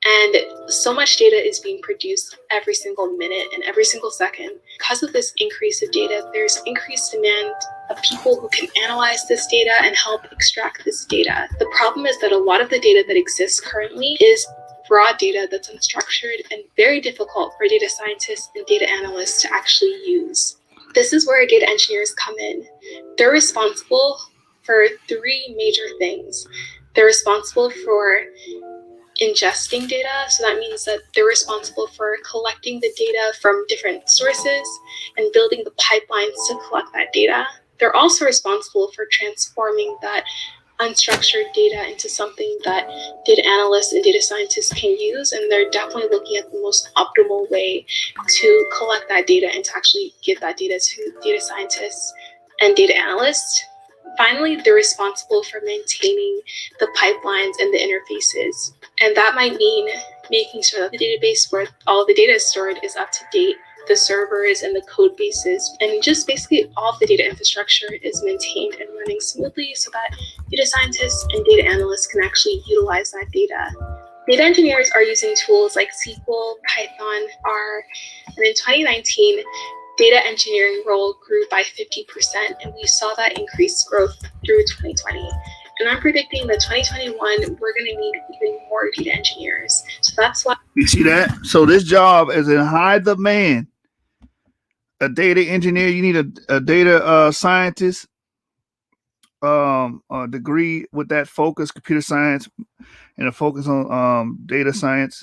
and so much data is being produced every single minute and every single second, because of this increase of data, there's increased demand of people who can analyze this data and help extract this data. The problem is that a lot of the data that exists currently is raw data that's unstructured and very difficult for data scientists and data analysts to actually use. This is where data engineers come in. They're responsible for 3 major things. They're responsible for ingesting data, so that means that they're responsible for collecting the data from different sources and building the pipelines to collect that data. They're also responsible for transforming that unstructured data into something that data analysts and data scientists can use, and they're definitely looking at the most optimal way to collect that data and to actually give that data to data scientists and data analysts. Finally, they're responsible for maintaining the pipelines and the interfaces, and that might mean making sure that the database where all of the data is stored is up to date, the servers and the code bases, and just basically all of the data infrastructure is maintained and running smoothly so that data scientists and data analysts can actually utilize that data. Data engineers are using tools like SQL, Python, R, and in 2019, data engineering role grew by 50%, and we saw that increased growth through 2020. And I'm predicting that 2021, we're going to need even more data engineers. So that's why. You see that? So this job is in high demand. A data engineer, you need a data scientist, a degree with that focus, computer science, and a focus on data science,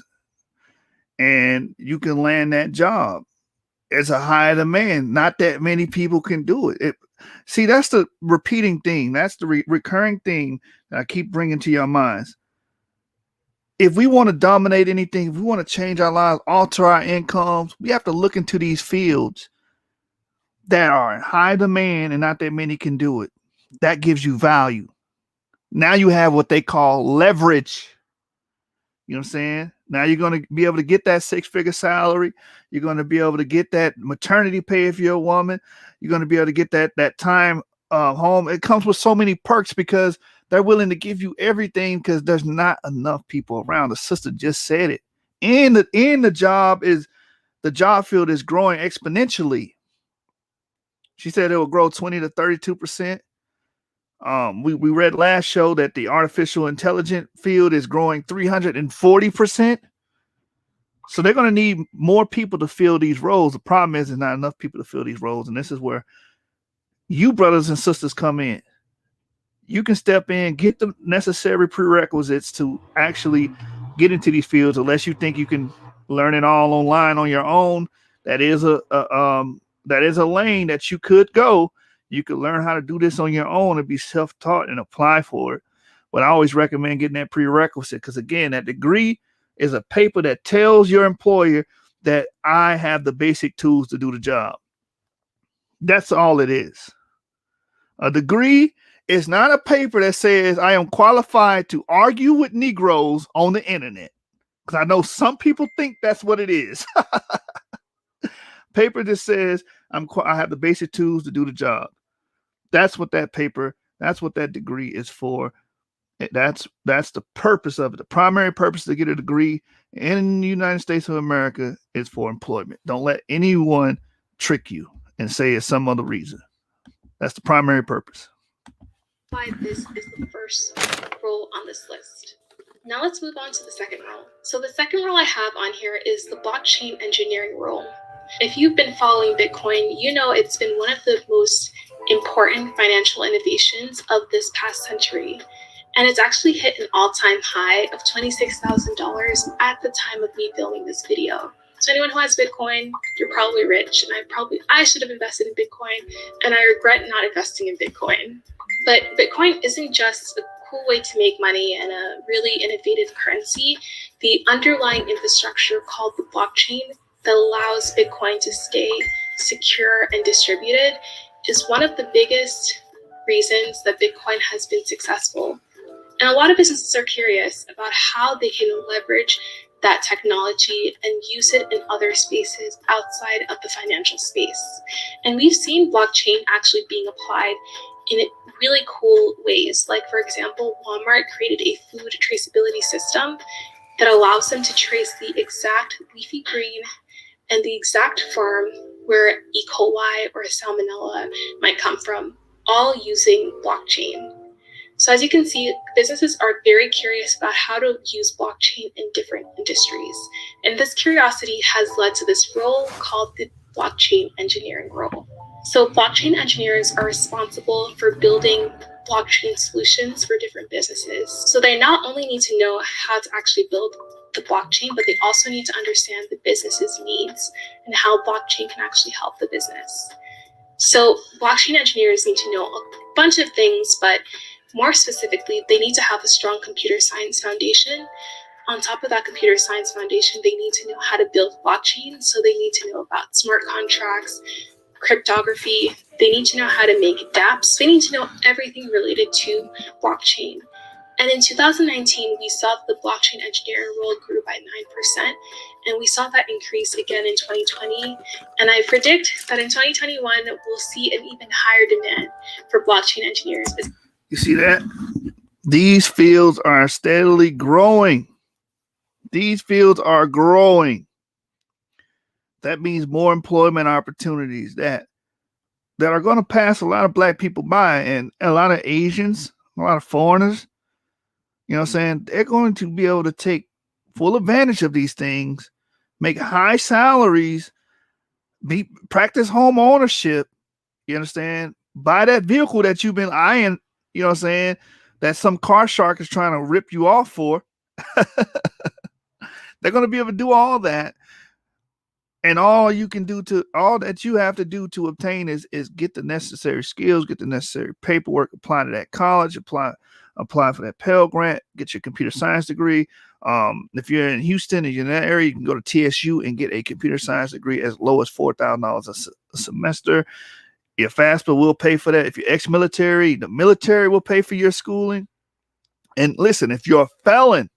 and you can land that job. It's a high demand. Not that many people can do it. See, that's the repeating thing. That's the recurring thing that I keep bringing to your minds. If we want to dominate anything, if we want to change our lives, alter our incomes, we have to look into these fields that are in high demand and not that many can do it. That gives you value. Now you have what they call leverage. You know what I'm saying? Now you're going to be able to get that 6-figure salary. You're going to be able to get that maternity pay if you're a woman. You're going to be able to get that time home. It comes with so many perks because they're willing to give you everything because there's not enough people around. The sister just said it. And the job field is growing exponentially. She said it will grow 20 to 32%. We read last show that the artificial intelligence field is growing 340%. So they're going to need more people to fill these roles. The problem is there's not enough people to fill these roles. And this is where you brothers and sisters come in. You can step in, get the necessary prerequisites to actually get into these fields, unless you think you can learn it all online on your own. That is a lane that you could go. You could learn how to do this on your own and be self-taught and apply for it. But I always recommend getting that prerequisite because, again, that degree is a paper that tells your employer that I have the basic tools to do the job. That's all it is. A degree is not a paper that says I am qualified to argue with Negroes on the internet. Because I know some people think that's what it is. Paper that says I have the basic tools to do the job. That's what that paper, that's what that degree is for. That's the purpose of it. The primary purpose to get a degree in the United States of America is for employment. Don't let anyone trick you and say it's some other reason. That's the primary purpose. Why this is the first role on this list. Now let's move on to the second role. So the second role I have on here is the blockchain engineering role. If you've been following Bitcoin, you know it's been one of the most important financial innovations of this past century. And it's actually hit an all-time high of $26,000 at the time of me filming this video. So anyone who has Bitcoin, you're probably rich, and I should have invested in Bitcoin, and I regret not investing in Bitcoin. But Bitcoin isn't just a cool way to make money and a really innovative currency. The underlying infrastructure called the blockchain that allows Bitcoin to stay secure and distributed is one of the biggest reasons that Bitcoin has been successful. And a lot of businesses are curious about how they can leverage that technology and use it in other spaces outside of the financial space. And we've seen blockchain actually being applied in really cool ways. Like, for example, Walmart created a food traceability system that allows them to trace the exact leafy green and the exact farm where E. coli or salmonella might come from, all using blockchain. So as you can see, businesses are very curious about how to use blockchain in different industries. And this curiosity has led to this role called the blockchain engineering role. So blockchain engineers are responsible for building blockchain solutions for different businesses. So they not only need to know how to actually build the blockchain, but they also need to understand the business's needs and how blockchain can actually help the business. So blockchain engineers need to know a bunch of things, but more specifically, they need to have a strong computer science foundation. On top of that computer science foundation, they need to know how to build blockchain. So they need to know about smart contracts, cryptography. They need to know how to make dApps. They need to know everything related to blockchain. And in 2019, we saw that the blockchain engineering role grew by 9%, and we saw that increase again in 2020. And I predict that in 2021, we'll see an even higher demand for blockchain engineers. You see that? These fields are steadily growing. These fields are growing. That means more employment opportunities that are going to pass a lot of Black people by, and a lot of Asians, a lot of foreigners. You know what I'm saying? They're going to be able to take full advantage of these things, make high salaries, practice home ownership. You understand? Buy that vehicle that you've been eyeing, you know what I'm saying, that some car shark is trying to rip you off for. They're going to be able to do all that. And all that you have to do to obtain is get the necessary skills, get the necessary paperwork, apply to that college, apply for that Pell Grant, get your computer science degree. If you're in Houston and you're in that area, you can go to TSU and get a computer science degree as low as $4,000 a semester. Your FAFSA will pay for that. If you're ex-military, the military will pay for your schooling. And listen, if you're a felon,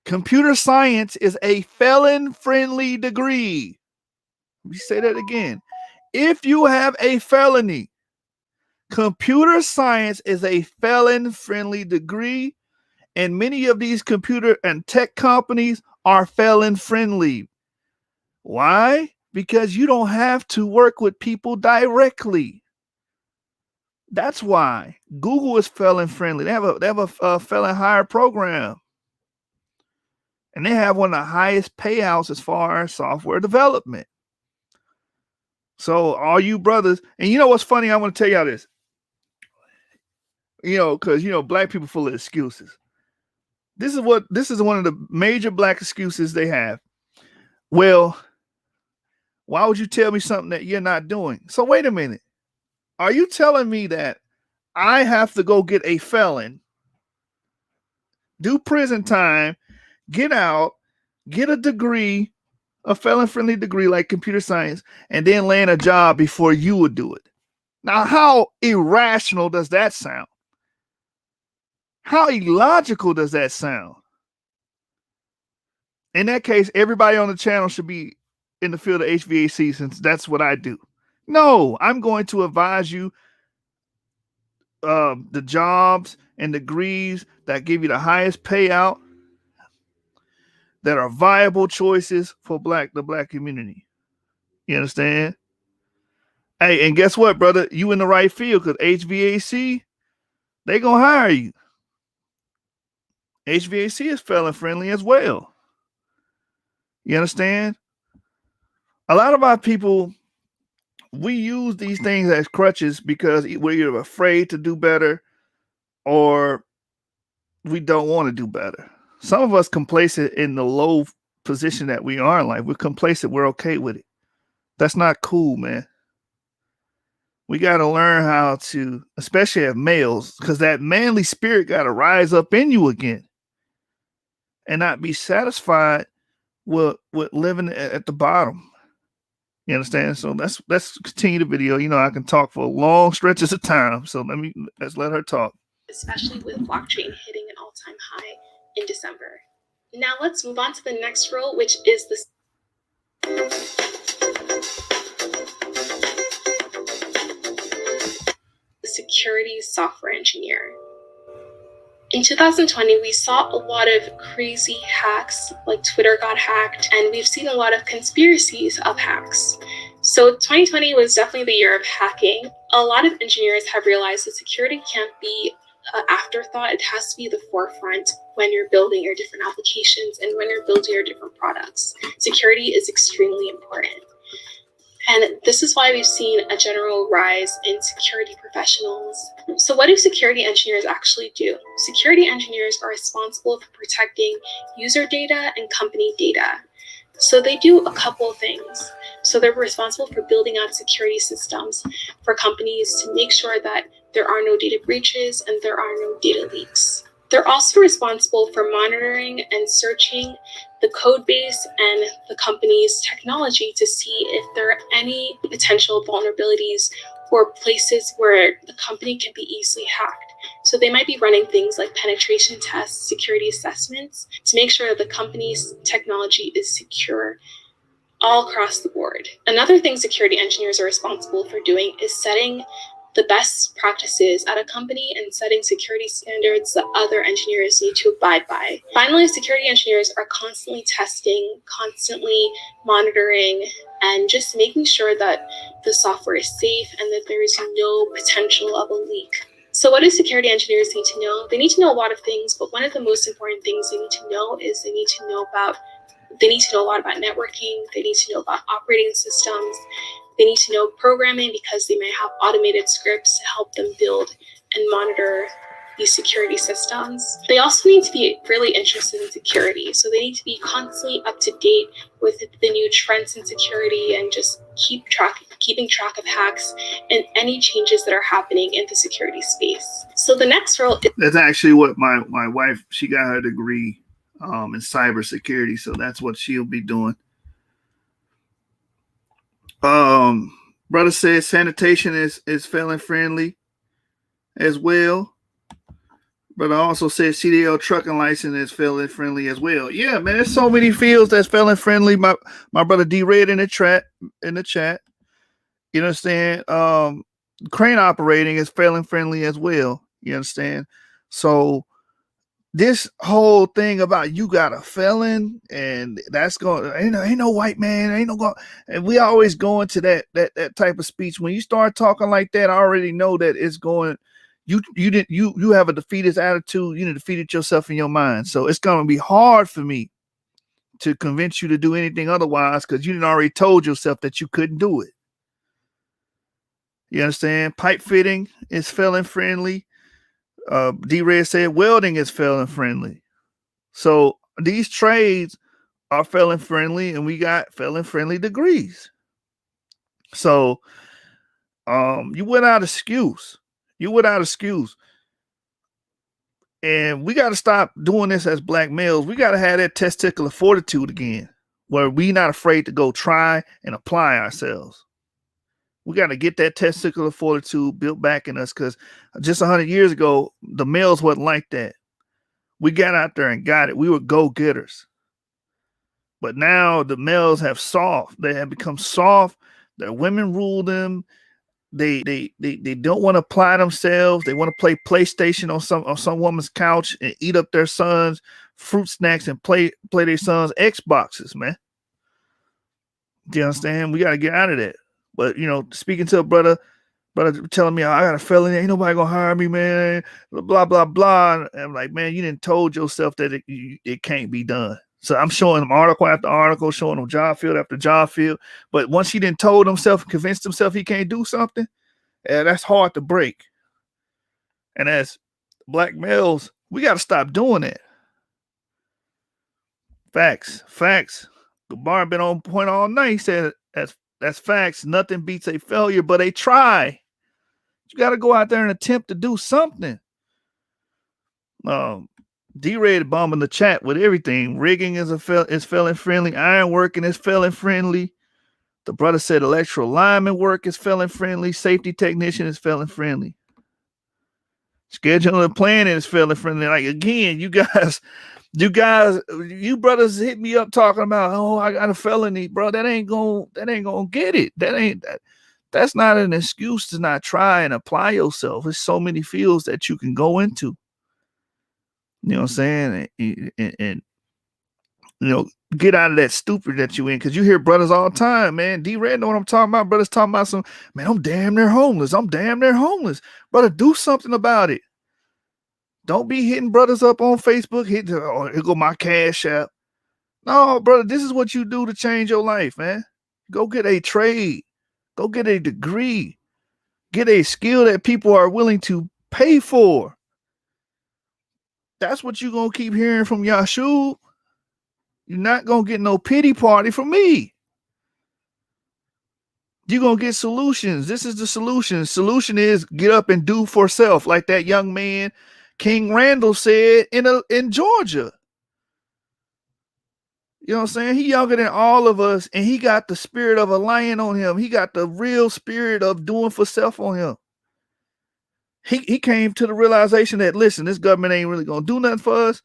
computer science is a felon-friendly degree. Let me say that again. If you have a felony, computer science is a felon-friendly degree, and many of these computer and tech companies are felon-friendly. Why? Because you don't have to work with people directly. That's why Google is felon-friendly. They have a felon hire program. And they have one of the highest payouts as far as software development. So all you brothers, and you know what's funny? I want to tell y'all this. Because Black people full of excuses. This is one of the major Black excuses they have. Well, why would you tell me something that you're not doing? So wait a minute. Are you telling me that I have to go get a felon, do prison time, get out, get a degree, a felon-friendly degree like computer science, and then land a job before you would do it. Now, how irrational does that sound? How illogical does that sound? In that case, everybody on the channel should be in the field of HVAC, since that's what I do. No, I'm going to advise you the jobs and degrees that give you the highest payout, that are viable choices for the black community. You understand? Hey, and guess what, brother? You in the right field, because HVAC, they gonna hire you. HVAC is felon friendly as well. You understand? A lot of our people, we use these things as crutches because we're either afraid to do better or we don't want to do better. Some of us complacent in the low position that we are in life. We're complacent. We're okay with it. That's not cool, man. We got to learn how to, especially as males, because that manly spirit got to rise up in you again and not be satisfied with living at the bottom. You understand? So let's continue the video. You know, I can talk for long stretches of time. So let's let her talk. Especially with blockchain hitting an all-time high in December. Now let's move on to the next role, which is the security software engineer. In 2020, we saw a lot of crazy hacks, like Twitter got hacked, and we've seen a lot of conspiracies of hacks. So 2020 was definitely the year of hacking. A lot of engineers have realized that security can't be an afterthought. It has to be the forefront when you're building your different applications and when you're building your different products. Security is extremely important. And this is why we've seen a general rise in security professionals. So what do security engineers actually do? Security engineers are responsible for protecting user data and company data. So they do a couple of things. So they're responsible for building out security systems for companies to make sure that there are no data breaches and there are no data leaks. They're also responsible for monitoring and searching the code base and the company's technology to see if there are any potential vulnerabilities or places where the company can be easily hacked. So they might be running things like penetration tests, security assessments to make sure that the company's technology is secure all across the board. Another thing security engineers are responsible for doing is setting the best practices at a company and setting security standards that other engineers need to abide by. Finally, security engineers are constantly testing, constantly monitoring, and just making sure that the software is safe and that there is no potential of a leak. So what do security engineers need to know? They need to know a lot of things, but one of the most important things they need to know is they need to know a lot about networking. They need to know about operating systems. They need to know programming because they may have automated scripts to help them build and monitor these security systems. They also need to be really interested in security. So they need to be constantly up to date with the new trends in security and just keeping track of hacks and any changes that are happening in the security space. So the next role is— That's actually what my wife, she got her degree in cybersecurity. So that's what she'll be doing. Brother says sanitation is felon friendly as well. But I also said CDL trucking license is felon friendly as well. Yeah, man, there's so many fields that's felon friendly. My brother D Red in the chat. You understand? Crane operating is felon friendly as well. You understand? So this whole thing about you got a felon and that's going, ain't no white man, ain't no go, and we always go into that type of speech. When you start talking like that, I already know that it's going. You have a defeatist attitude. You defeated yourself in your mind. So it's going to be hard for me to convince you to do anything otherwise because you already told yourself that you couldn't do it. You understand? Pipe fitting is felon friendly. D-Red said welding is felon friendly. So these trades are felon friendly and we got felon friendly degrees. So you without excuse. You without excuse. And we got to stop doing this as black males. We got to have that testicular fortitude again, where we not afraid to go try and apply ourselves. We got to get that testicular fortitude built back in us, because just 100 years ago, the males wasn't like that. We got out there and got it. We were go-getters. But now the males have soft. They have become soft. Their women rule them. They don't want to apply themselves. They want to play PlayStation on some woman's couch and eat up their sons' fruit snacks and play their sons' Xboxes, man. Do you understand? We got to get out of that. But, you know, speaking to a brother telling me, I got a felony, ain't nobody gonna hire me, man, blah, blah, blah. And I'm like, man, you didn't told yourself that it can't be done. So I'm showing him article after article, showing him job field after job field. But once he didn't told himself, convinced himself he can't do something, that's hard to break. And as black males, we got to stop doing that. Facts. Gabar been on point all night. He said that's facts. Nothing beats a failure, but a try. You got to go out there and attempt to do something. D-Red bombing the chat with everything. Rigging is felon friendly. Iron working is felon friendly. The brother said electrical lineman work is felon friendly. Safety technician is felon friendly. Scheduling and planning is felon friendly. Like, again, you brothers hit me up talking about, oh, I got a felony, bro. That ain't gonna get it. That's not an excuse to not try and apply yourself. There's so many fields that you can go into. You know what I'm saying? And you know, get out of that stupor that you in, because you hear brothers all the time, man. D-Red know what I'm talking about. Brothers talking about some, man, I'm damn near homeless. Brother, do something about it. Don't be hitting brothers up on Facebook. Here go my Cash App. No, brother, this is what you do to change your life, man. Go get a trade. Go get a degree. Get a skill that people are willing to pay for. That's what you're going to keep hearing from Yashub. You're not going to get no pity party from me. You're going to get solutions. This is the solution. Solution is get up and do for self, like that young man King Randall said in Georgia. You know what I'm saying? He younger than all of us, and he got the spirit of a lion on him. He got the real spirit of doing for self on him. He came to the realization that, listen, this government ain't really going to do nothing for us.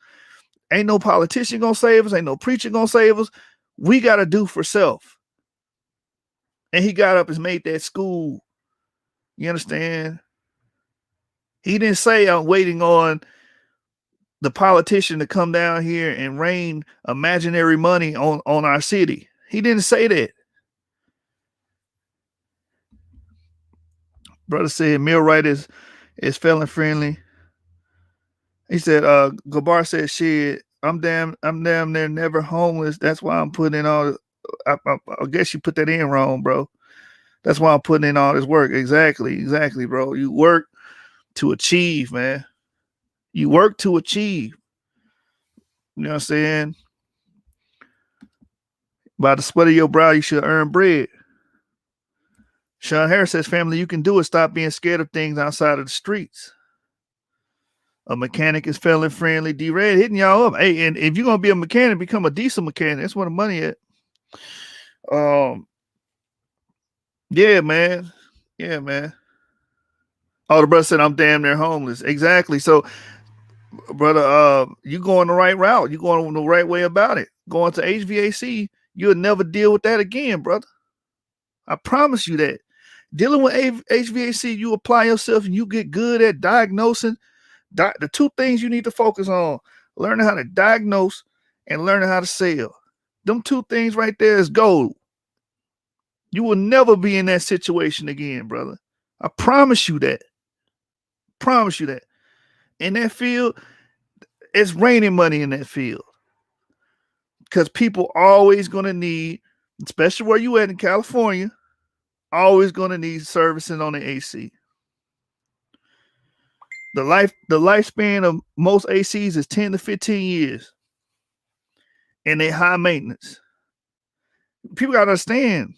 Ain't no politician going to save us. Ain't no preacher going to save us. We got to do for self. And he got up and made that school. You understand? He didn't say, I'm waiting on the politician to come down here and rain imaginary money on our city. He didn't say that. Brother said Millwright is felon friendly. He said, Gabar said, shit, I'm damn near never homeless. That's why I'm putting in all I guess you put that in wrong, bro. That's why I'm putting in all this work. Exactly, bro. You work to achieve, man. You work to achieve. You know what I'm saying? By the sweat of your brow, you should earn bread. Sean Harris says, family, you can do it. Stop being scared of things outside of the streets. A mechanic is felon friendly. D-Red hitting y'all up. Hey, and if you're going to be a mechanic, become a decent mechanic. That's where the money at. Yeah, man. Oh, the brother said, I'm damn near homeless. Exactly. So, brother, you going the right route. You going the right way about it. Going to HVAC, you'll never deal with that again, brother. I promise you that. Dealing with HVAC, you apply yourself and you get good at diagnosing. The two things you need to focus on: learning how to diagnose and learning how to sell. Them two things right there is gold. You will never be in that situation again, brother. I promise you that. In that field, it's raining money in that field. Because people always going to need, especially where you at in California, always going to need servicing on the AC. The lifespan of most ACs is 10 to 15 years. And they high maintenance. People got to understand,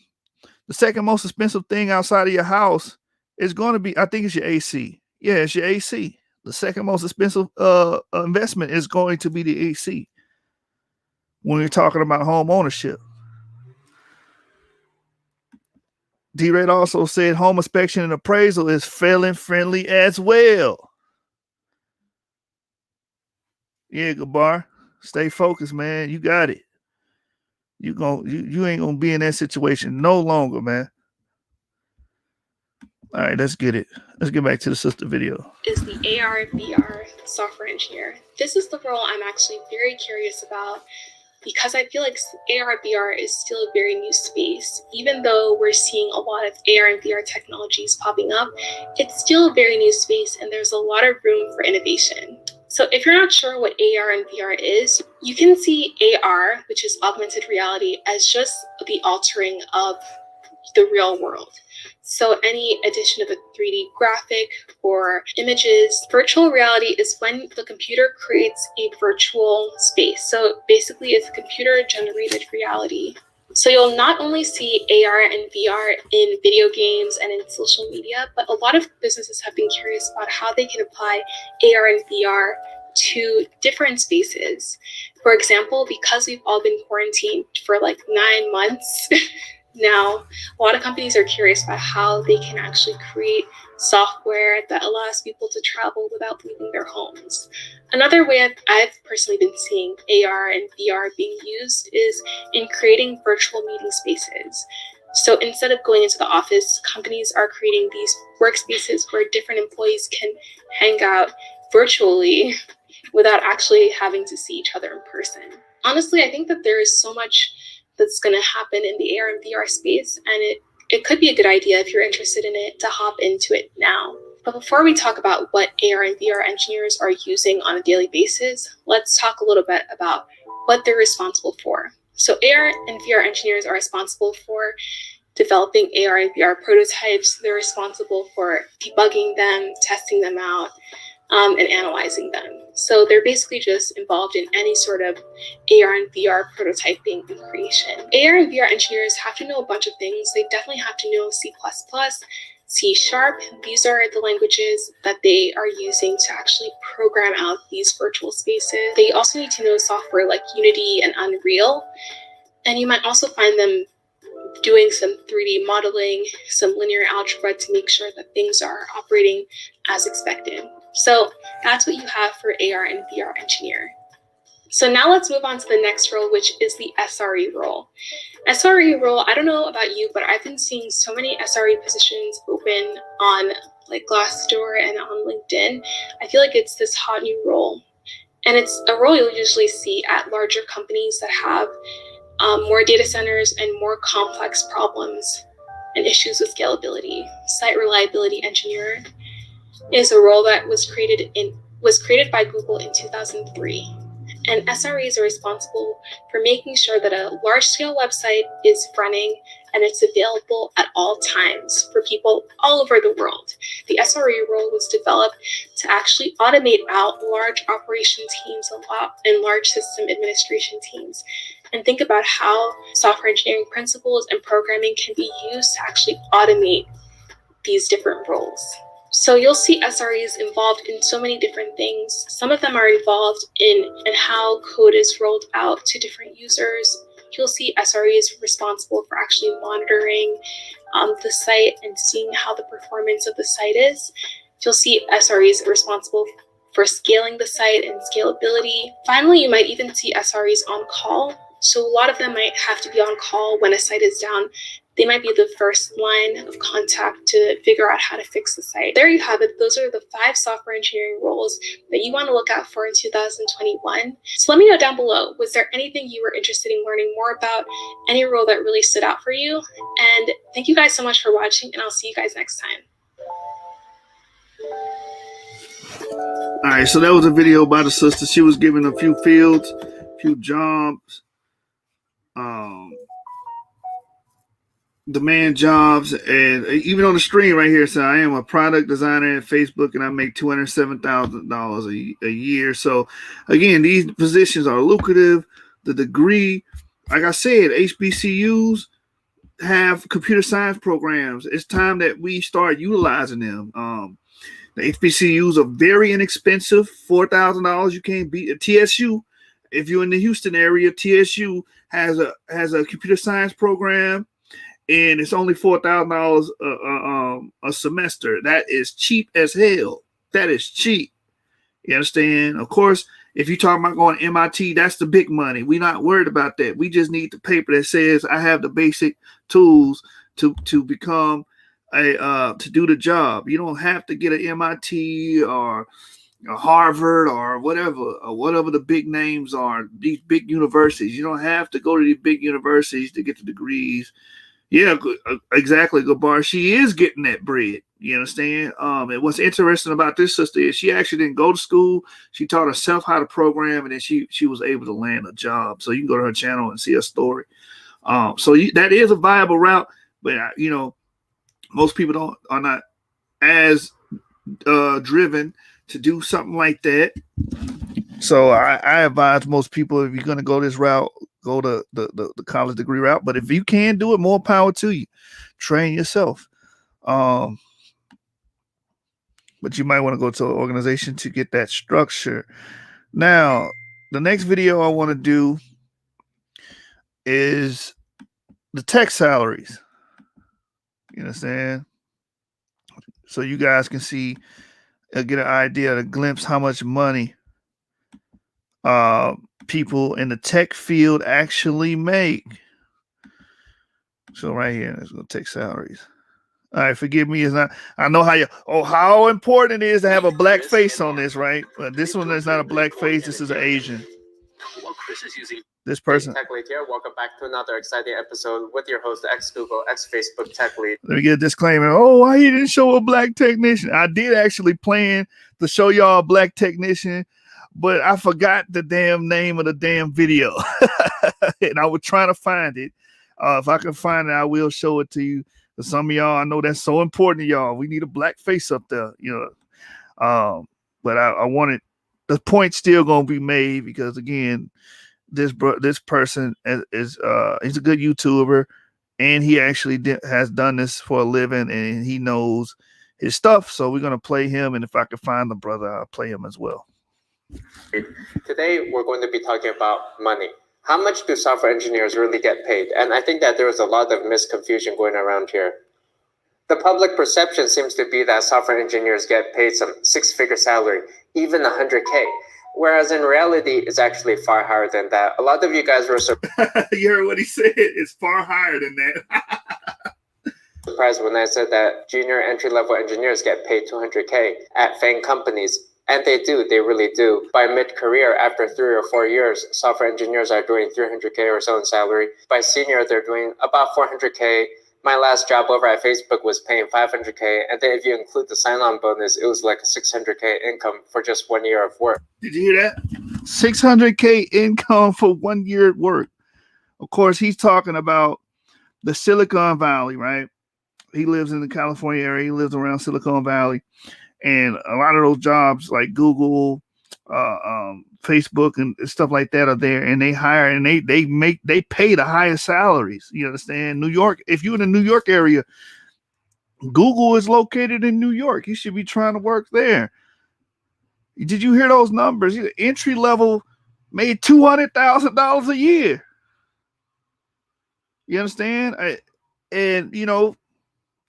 the second most expensive thing outside of your house is going to be, I think it's your AC. Yeah, it's your AC. The second most expensive investment is going to be the AC when you're talking about home ownership. D-Red also said home inspection and appraisal is felon friendly as well. Yeah, Gabar, stay focused, man. You got it. You ain't gonna be in that situation no longer, man. All right, let's get it. Let's get back to the sister video. Is the AR and VR software engineer. This is the role I'm actually very curious about because I feel like AR and VR is still a very new space. Even though we're seeing a lot of AR and VR technologies popping up, it's still a very new space and there's a lot of room for innovation. So if you're not sure what AR and VR is, you can see AR, which is augmented reality, as just the altering of the real world. So any addition of a 3D graphic or images. Virtual reality is when the computer creates a virtual space. So basically it's computer generated reality. So you'll not only see AR and VR in video games and in social media, but a lot of businesses have been curious about how they can apply AR and VR to different spaces. For example, because we've all been quarantined for like 9 months, now, a lot of companies are curious about how they can actually create software that allows people to travel without leaving their homes. Another way I've personally been seeing AR and VR being used is in creating virtual meeting spaces. So instead of going into the office, companies are creating these workspaces where different employees can hang out virtually without actually having to see each other in person. Honestly, I think that there is so much that's going to happen in the AR and VR space, and it could be a good idea if you're interested in it to hop into it now. But before we talk about what AR and VR engineers are using on a daily basis, let's talk a little bit about what they're responsible for. So AR and VR engineers are responsible for developing AR and VR prototypes. They're responsible for debugging them, testing them out, and analyzing them. So they're basically just involved in any sort of AR and VR prototyping and creation. AR and VR engineers have to know a bunch of things. They definitely have to know C++, C#. These are the languages that they are using to actually program out these virtual spaces. They also need to know software like Unity and Unreal. And you might also find them doing some 3D modeling, some linear algebra to make sure that things are operating as expected. So that's what you have for AR and VR engineer. So now let's move on to the next role, which is the SRE role. SRE role, I don't know about you, but I've been seeing so many SRE positions open on like Glassdoor and on LinkedIn. I feel like it's this hot new role. And it's a role you'll usually see at larger companies that have more data centers and more complex problems and issues with scalability. Site reliability engineer is a role that was created by Google in 2003. And SREs are responsible for making sure that a large-scale website is running and it's available at all times for people all over the world. The SRE role was developed to actually automate out large operation teams and large system administration teams, and think about how software engineering principles and programming can be used to actually automate these different roles. So you'll see SREs involved in so many different things. Some of them are involved in how code is rolled out to different users. You'll see SREs responsible for actually monitoring the site and seeing how the performance of the site is. You'll see SREs responsible for scaling the site and scalability. Finally, you might even see SREs on call. So a lot of them might have to be on call when a site is down. They might be the first line of contact to figure out how to fix the site. There you have it. Those are the 5 software engineering roles that you want to look out for in 2021. So let me know down below, was there anything you were interested in learning more about, any role that really stood out for you? And thank you guys so much for watching, and I'll see you guys next time. All right, so that was a video by the sister. She was giving a few fields, a few jobs, demand jobs, and even on the screen right here, so I am a product designer at Facebook and I make $207,000 a year. So again, these positions are lucrative. The degree, like I said, HBCUs have computer science programs. It's time that we start utilizing them. The HBCUs are very inexpensive, $4,000. You can't beat a TSU. If you're in the Houston area, TSU has a computer science program, and it's only $4,000 a semester. That is cheap as hell. That is cheap. You understand? Of course, if you're talking about going to MIT, that's the big money. We're not worried about that. We just need the paper that says I have the basic tools to become to do the job. You don't have to get an MIT or a Harvard or whatever the big names are, these big universities. You don't have to go to these big universities to get the degrees. Yeah, exactly, Gabar. She is getting that bread. You understand? And what's interesting about this sister is she actually didn't go to school. She taught herself how to program, and then she was able to land a job. So you can go to her channel and see her story. That is a viable route, but most people are not as driven to do something like that. So I advise most people, if you're going to go this route, go to the college degree route. But if you can do it, more power to you. Train yourself. But you might want to go to an organization to get that structure. Now, the next video I want to do is the tech salaries. You understand? So you guys can see, get an idea, a glimpse how much money people in the tech field actually make. So right here, let's go tech salaries. All right, forgive me. It's not. I know how important it is to have a black face on this, right? But this one is not a black face. This is an Asian. Well, Chris is using this person. Tech Lead here. Welcome back to another exciting episode with your host, ex-Google, ex-Facebook Tech Lead. Let me get a disclaimer. Oh, why you didn't show a black technician? I did actually plan to show y'all a black technician, but I forgot the damn name of the damn video. And I was trying to find it. If I can find it, I will show it to you. For some of y'all, I know that's so important to y'all. We need a black face up there, But I wanted the point still gonna be made because again, this person is he's a good YouTuber, and he actually has done this for a living, and he knows his stuff. So we're gonna play him, and if I can find the brother, I'll play him as well. Today, we're going to be talking about money. How much do software engineers really get paid? And I think that there is a lot of misconfusion going around here. The public perception seems to be that software engineers get paid some six-figure salary, even 100K, whereas in reality, it's actually far higher than that. A lot of you guys were You heard what he said. It's far higher than that. surprised when I said that junior entry-level engineers get paid 200K at FANG companies. And they do, they really do. By mid-career, after 3 or 4 years, software engineers are doing 300K or so in salary. By senior, they're doing about 400K. My last job over at Facebook was paying 500K. And then if you include the sign-on bonus, it was like a 600K income for just 1 year of work. Did you hear that? 600K income for 1 year at work. Of course, he's talking about the Silicon Valley, right? He lives in the California area. He lives around Silicon Valley. And a lot of those jobs like Google, Facebook and stuff like that are there, and they hire and they pay the highest salaries. You understand? New York, if you're in the New York area, Google is located in New York. You should be trying to work there. Did you hear those numbers? Entry level made $200,000 a year. You understand?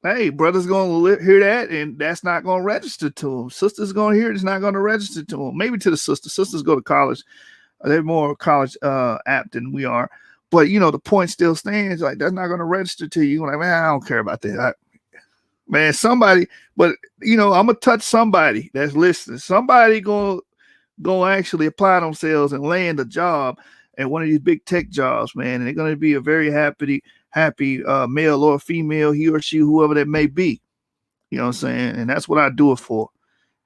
Hey, brother's going to hear that, and that's not going to register to him. Sister's going to hear it. It's not going to register to him. Maybe to the sister. Sisters go to college. They're more college apt than we are. But, the point still stands. Like, that's not going to register to you. Like, man, I don't care about that. Somebody, but, I'm going to touch somebody that's listening. Somebody going to actually apply themselves and land a job at one of these big tech jobs, man. And they're going to be a very happy male or female, he or she, whoever that may be. You know what I'm saying? And that's what I do it for.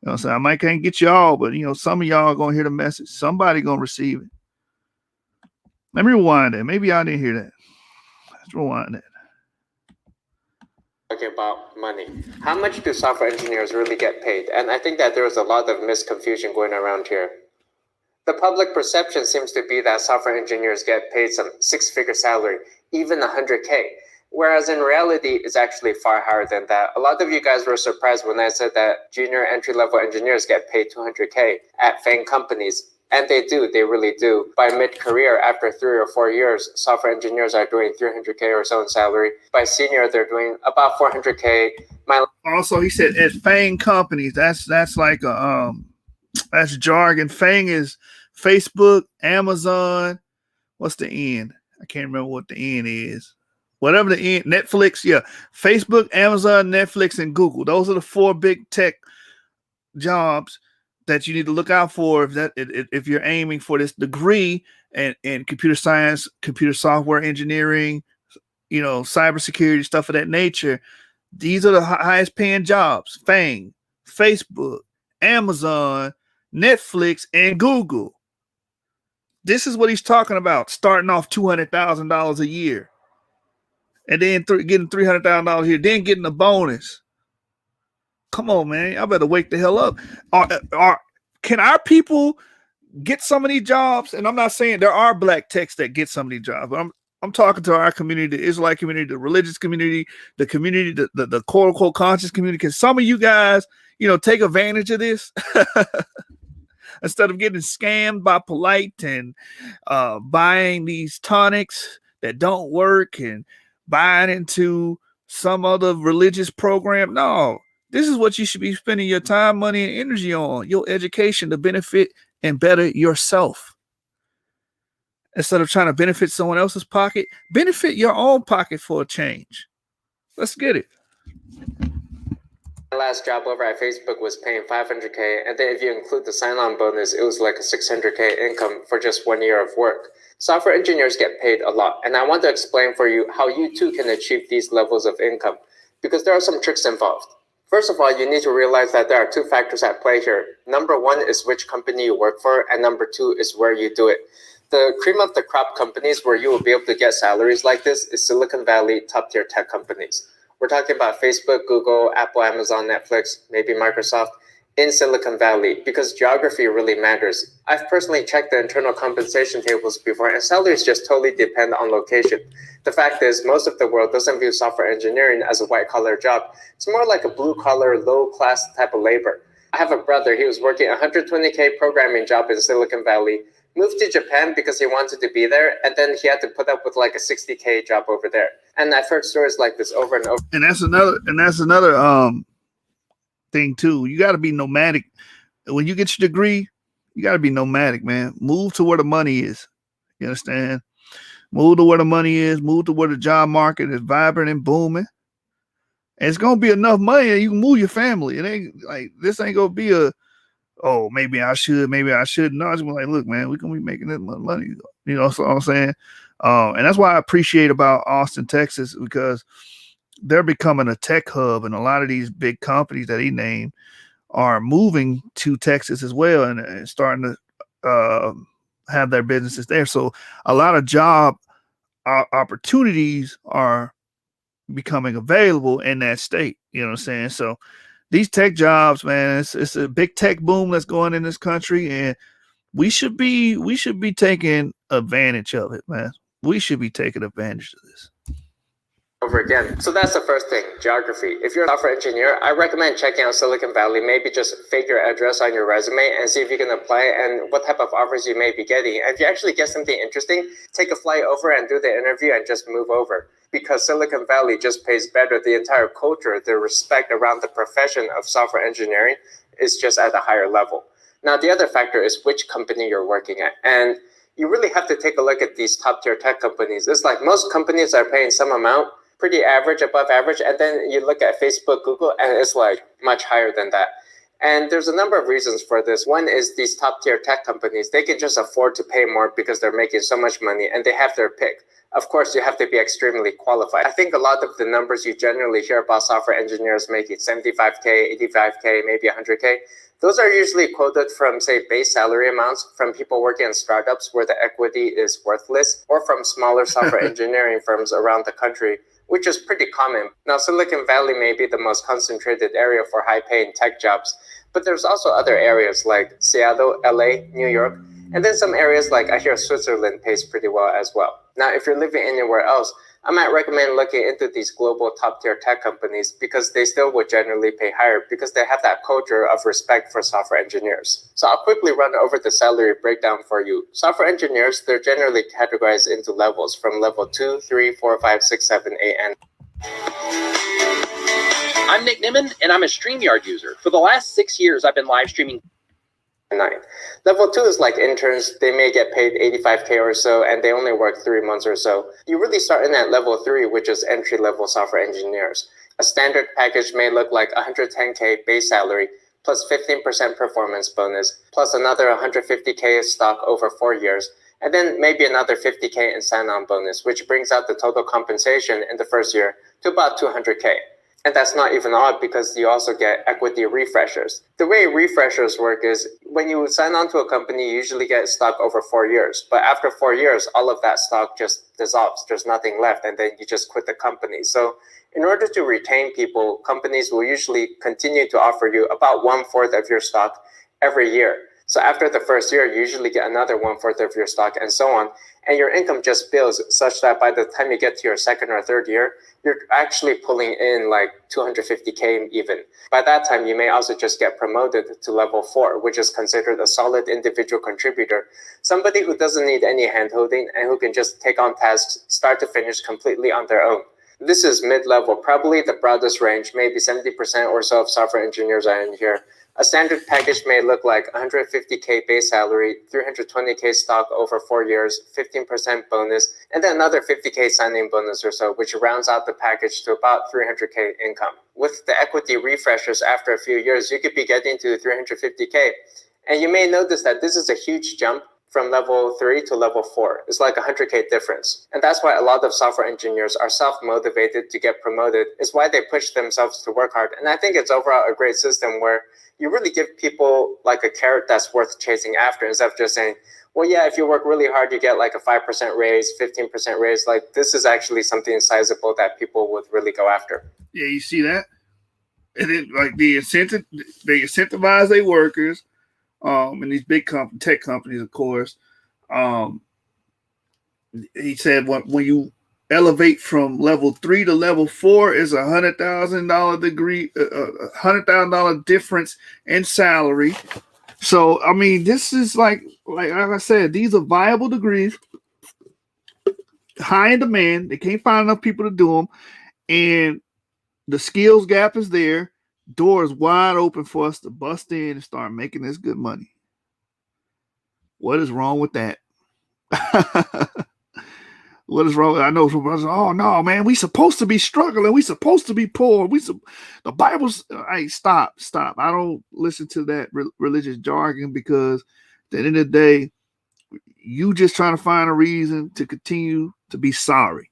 You know what I'm saying? I might can't get y'all, but some of y'all are gonna hear the message. Somebody gonna receive it. Let me rewind that. Maybe I didn't hear that. Let's rewind that. Talking about money. How much do software engineers really get paid? And I think that there is a lot of misconfusion going around here. The public perception seems to be that software engineers get paid some six-figure salary, even 100K. Whereas in reality, it's actually far higher than that. A lot of you guys were surprised when I said that junior entry-level engineers get paid 200K at FANG companies. And they do, they really do. By mid-career, after 3 or 4 years, software engineers are doing 300K or so in salary. By senior, they're doing about 400K. Also, he said at FANG companies, that's like that's jargon. FANG is Facebook, Amazon. What's the N? I can't remember what the N is. Whatever the N, Netflix, yeah. Facebook, Amazon, Netflix, and Google. Those are the 4 big tech jobs that you need to look out for if you're aiming for this degree in computer science, computer software engineering, cybersecurity, stuff of that nature. These are the highest paying jobs: FANG, Facebook, Amazon, Netflix, and Google. This is what he's talking about, starting off $200,000 a year. And then getting $300,000 a year, then getting a bonus. Come on, man. I better wake the hell up. Can our people get some of these jobs? And I'm not saying there are black techs that get some of these jobs, but I'm talking to our community, the Israelite community, the religious community, the community, the quote unquote conscious community. Can some of you guys, take advantage of this instead of getting scammed by Polite and buying these tonics that don't work and buying into some other religious program? No, this is what you should be spending your time, money, and energy on: your education to benefit and better yourself. Instead of trying to benefit someone else's pocket, benefit your own pocket for a change. Let's get it. My last job over at Facebook was paying 500K, and then if you include the sign-on bonus, it was like a 600K income for just 1 year of work. Software engineers get paid a lot, and I want to explain for you how you too can achieve these levels of income, because there are some tricks involved. First of all, you need to realize that there are 2 factors at play here. Number 1 is which company you work for, and number 2 is where you do it. The cream of the crop companies where you will be able to get salaries like this is Silicon Valley top-tier tech companies. We're talking about Facebook, Google, Apple, Amazon, Netflix, maybe Microsoft in Silicon Valley, because geography really matters. I've personally checked the internal compensation tables before, and salaries just totally depend on location. The fact is, most of the world doesn't view software engineering as a white-collar job. It's more like a blue-collar, low-class type of labor. I have a brother, he was working a 120K programming job in Silicon Valley, moved to Japan because he wanted to be there, and then he had to put up with like a 60K job over there. And I've heard stories like this over and over. And that's another thing too. You got to be nomadic. When you get your degree, you got to be nomadic, man. Move to where the money is. You understand? Move to where the money is. Move to where the job market is vibrant and booming. And it's gonna be enough money that you can move your family. It ain't like this ain't gonna be maybe I should. No, it's like, look, man, we're gonna be making that money. That's what I'm saying. And that's why I appreciate about Austin, Texas, because they're becoming a tech hub, and a lot of these big companies that he named are moving to Texas as well, and starting to have their businesses there. So a lot of job opportunities are becoming available in that state. You know what I'm saying? So these tech jobs, man, it's a big tech boom that's going in this country, and we should be taking advantage of it, man. We should be taking advantage of this. Over again. So that's the first thing, geography. If you're a software engineer, I recommend checking out Silicon Valley. Maybe just fake your address on your resume and see if you can apply and what type of offers you may be getting. And if you actually get something interesting, take a flight over and do the interview and just move over. Because Silicon Valley just pays better. The entire culture, the respect around the profession of software engineering is just at a higher level. Now, the other factor is which company you're working at. And you really have to take a look at these top tier tech companies. It's like most companies are paying some amount, pretty average, above average, and then you look at Facebook, Google, and it's like much higher than that. And there's a number of reasons for this. One is these top tier tech companies, they can just afford to pay more because they're making so much money and they have their pick. Of course, you have to be extremely qualified. I think a lot of the numbers you generally hear about software engineers making 75K, 85K, maybe 100K, those are usually quoted from, say, base salary amounts from people working in startups where the equity is worthless, or from smaller software engineering firms around the country, which is pretty common. Now, Silicon Valley may be the most concentrated area for high-paying tech jobs, but there's also other areas like Seattle, LA, New York, and then some areas like I hear Switzerland pays pretty well as well. Now, if you're living anywhere else, I might recommend looking into these global top-tier tech companies because they still would generally pay higher because they have that culture of respect for software engineers. So I'll quickly run over the salary breakdown for you. Software engineers, they're generally categorized into levels from level 2, 3, 4, 5, 6, 7, 8, and I'm Nick Nimmin, and I'm a StreamYard user. For the last 6 years, I've been live streaming 9. Level 2 is like interns. They may get paid 85K or so, and they only work 3 months or so. You really start in at level 3, which is entry-level software engineers. A standard package may look like 110K base salary, plus 15% performance bonus, plus another 150K stock over 4 years, and then maybe another 50K in sign-on bonus, which brings out the total compensation in the first year to about 200K. And that's not even all because you also get equity refreshers. The way refreshers work is when you sign on to a company, you usually get stock over 4 years. But after 4 years, all of that stock just dissolves. There's nothing left, and then you just quit the company. So in order to retain people, companies will usually continue to offer you about 1/4 of your stock every year. So after the first year, you usually get another 1/4 of your stock and so on. And your income just builds such that by the time you get to your second or third year, you're actually pulling in like 250K even. By that time, you may also just get promoted to level 4, which is considered a solid individual contributor, somebody who doesn't need any handholding and who can just take on tasks start to finish completely on their own. This is mid-level, probably the broadest range, maybe 70% or so of software engineers are in here. A standard package may look like 150K base salary, 320K stock over 4 years, 15% bonus, and then another 50K signing bonus or so, which rounds out the package to about 300K income. With the equity refreshers after a few years, you could be getting to 350K. And you may notice that this is a huge jump from level 3 to level 4. It's like 100K difference. And that's why a lot of software engineers are self-motivated to get promoted. It's why they push themselves to work hard. And I think it's overall a great system where you really give people like a carrot that's worth chasing after instead of just saying, well, yeah, if you work really hard, you get like a 5% raise, 15% raise. Like this is actually something sizable that people would really go after. Yeah, you see that? And then like they incentivize their workers, and these big tech companies, of course. He said when you elevate from level 3 to level 4 is $100,000 difference in salary. So I mean, this is like I said, these are viable degrees, high in demand. They can't find enough people to do them, and the skills gap is there. Doors wide open for us to bust in and start making this good money. What is wrong with that? What is wrong? I know some brothers. Oh no, man, we supposed to be struggling. We supposed to be poor. The Bible's. Hey, stop. I don't listen to that religious jargon because at the end of the day, you just trying to find a reason to continue to be sorry,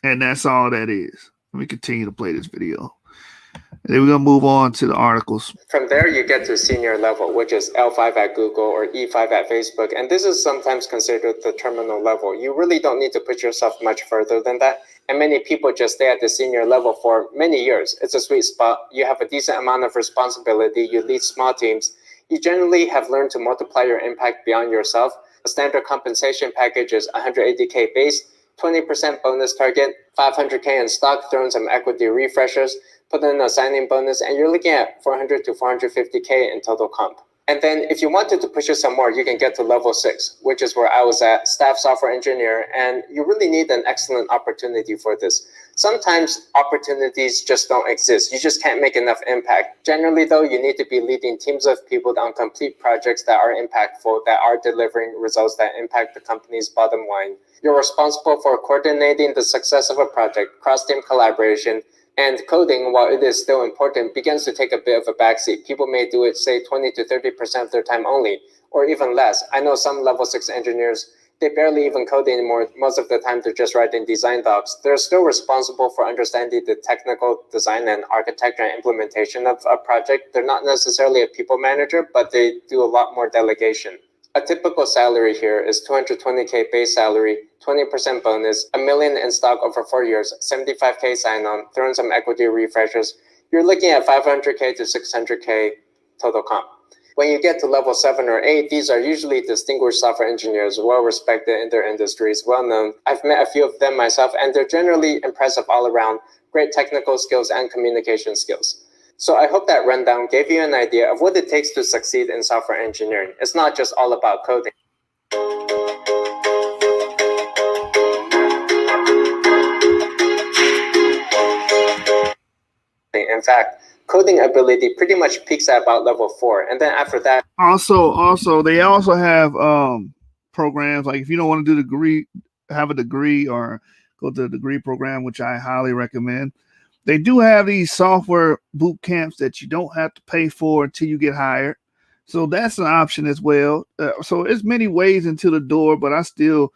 and that's all that is. Let me continue to play this video. And then we're going to move on to the articles. From there, you get to senior level, which is L5 at Google or E5 at Facebook. And this is sometimes considered the terminal level. You really don't need to put yourself much further than that. And many people just stay at the senior level for many years. It's a sweet spot. You have a decent amount of responsibility. You lead small teams. You generally have learned to multiply your impact beyond yourself. A standard compensation package is 180K base, 20% bonus target, 500K in stock, throwing some equity refreshers, put in a signing bonus, and you're looking at 400 to 450K in total comp. And then if you wanted to push it some more, you can get to level 6, which is where I was at, staff software engineer, and you really need an excellent opportunity for this. Sometimes opportunities just don't exist. You just can't make enough impact. Generally though, you need to be leading teams of people on complete projects that are impactful, that are delivering results that impact the company's bottom line. You're responsible for coordinating the success of a project, cross-team collaboration, and coding, while it is still important, begins to take a bit of a backseat. People may do it, say, 20 to 30% of their time only, or even less. I know some level 6 engineers, they barely even code anymore. Most of the time, they're just writing design docs. They're still responsible for understanding the technical design and architecture and implementation of a project. They're not necessarily a people manager, but they do a lot more delegation. A typical salary here is 220K base salary, 20% bonus, $1 million in stock over 4 years, 75K sign-on, throw in some equity refreshers. You're looking at 500K to 600K total comp. When you get to level 7 or 8, these are usually distinguished software engineers, well respected in their industries, well known. I've met a few of them myself, and they're generally impressive all around, great technical skills and communication skills. So I hope that rundown gave you an idea of what it takes to succeed in software engineering. It's not just all about coding. In fact, coding ability pretty much peaks at about level 4, and then after that, they also have programs like if you don't want to have a degree or go to the degree program, which I highly recommend. They do have these software boot camps that you don't have to pay for until you get hired. So that's an option as well. So it's many ways into the door, but I still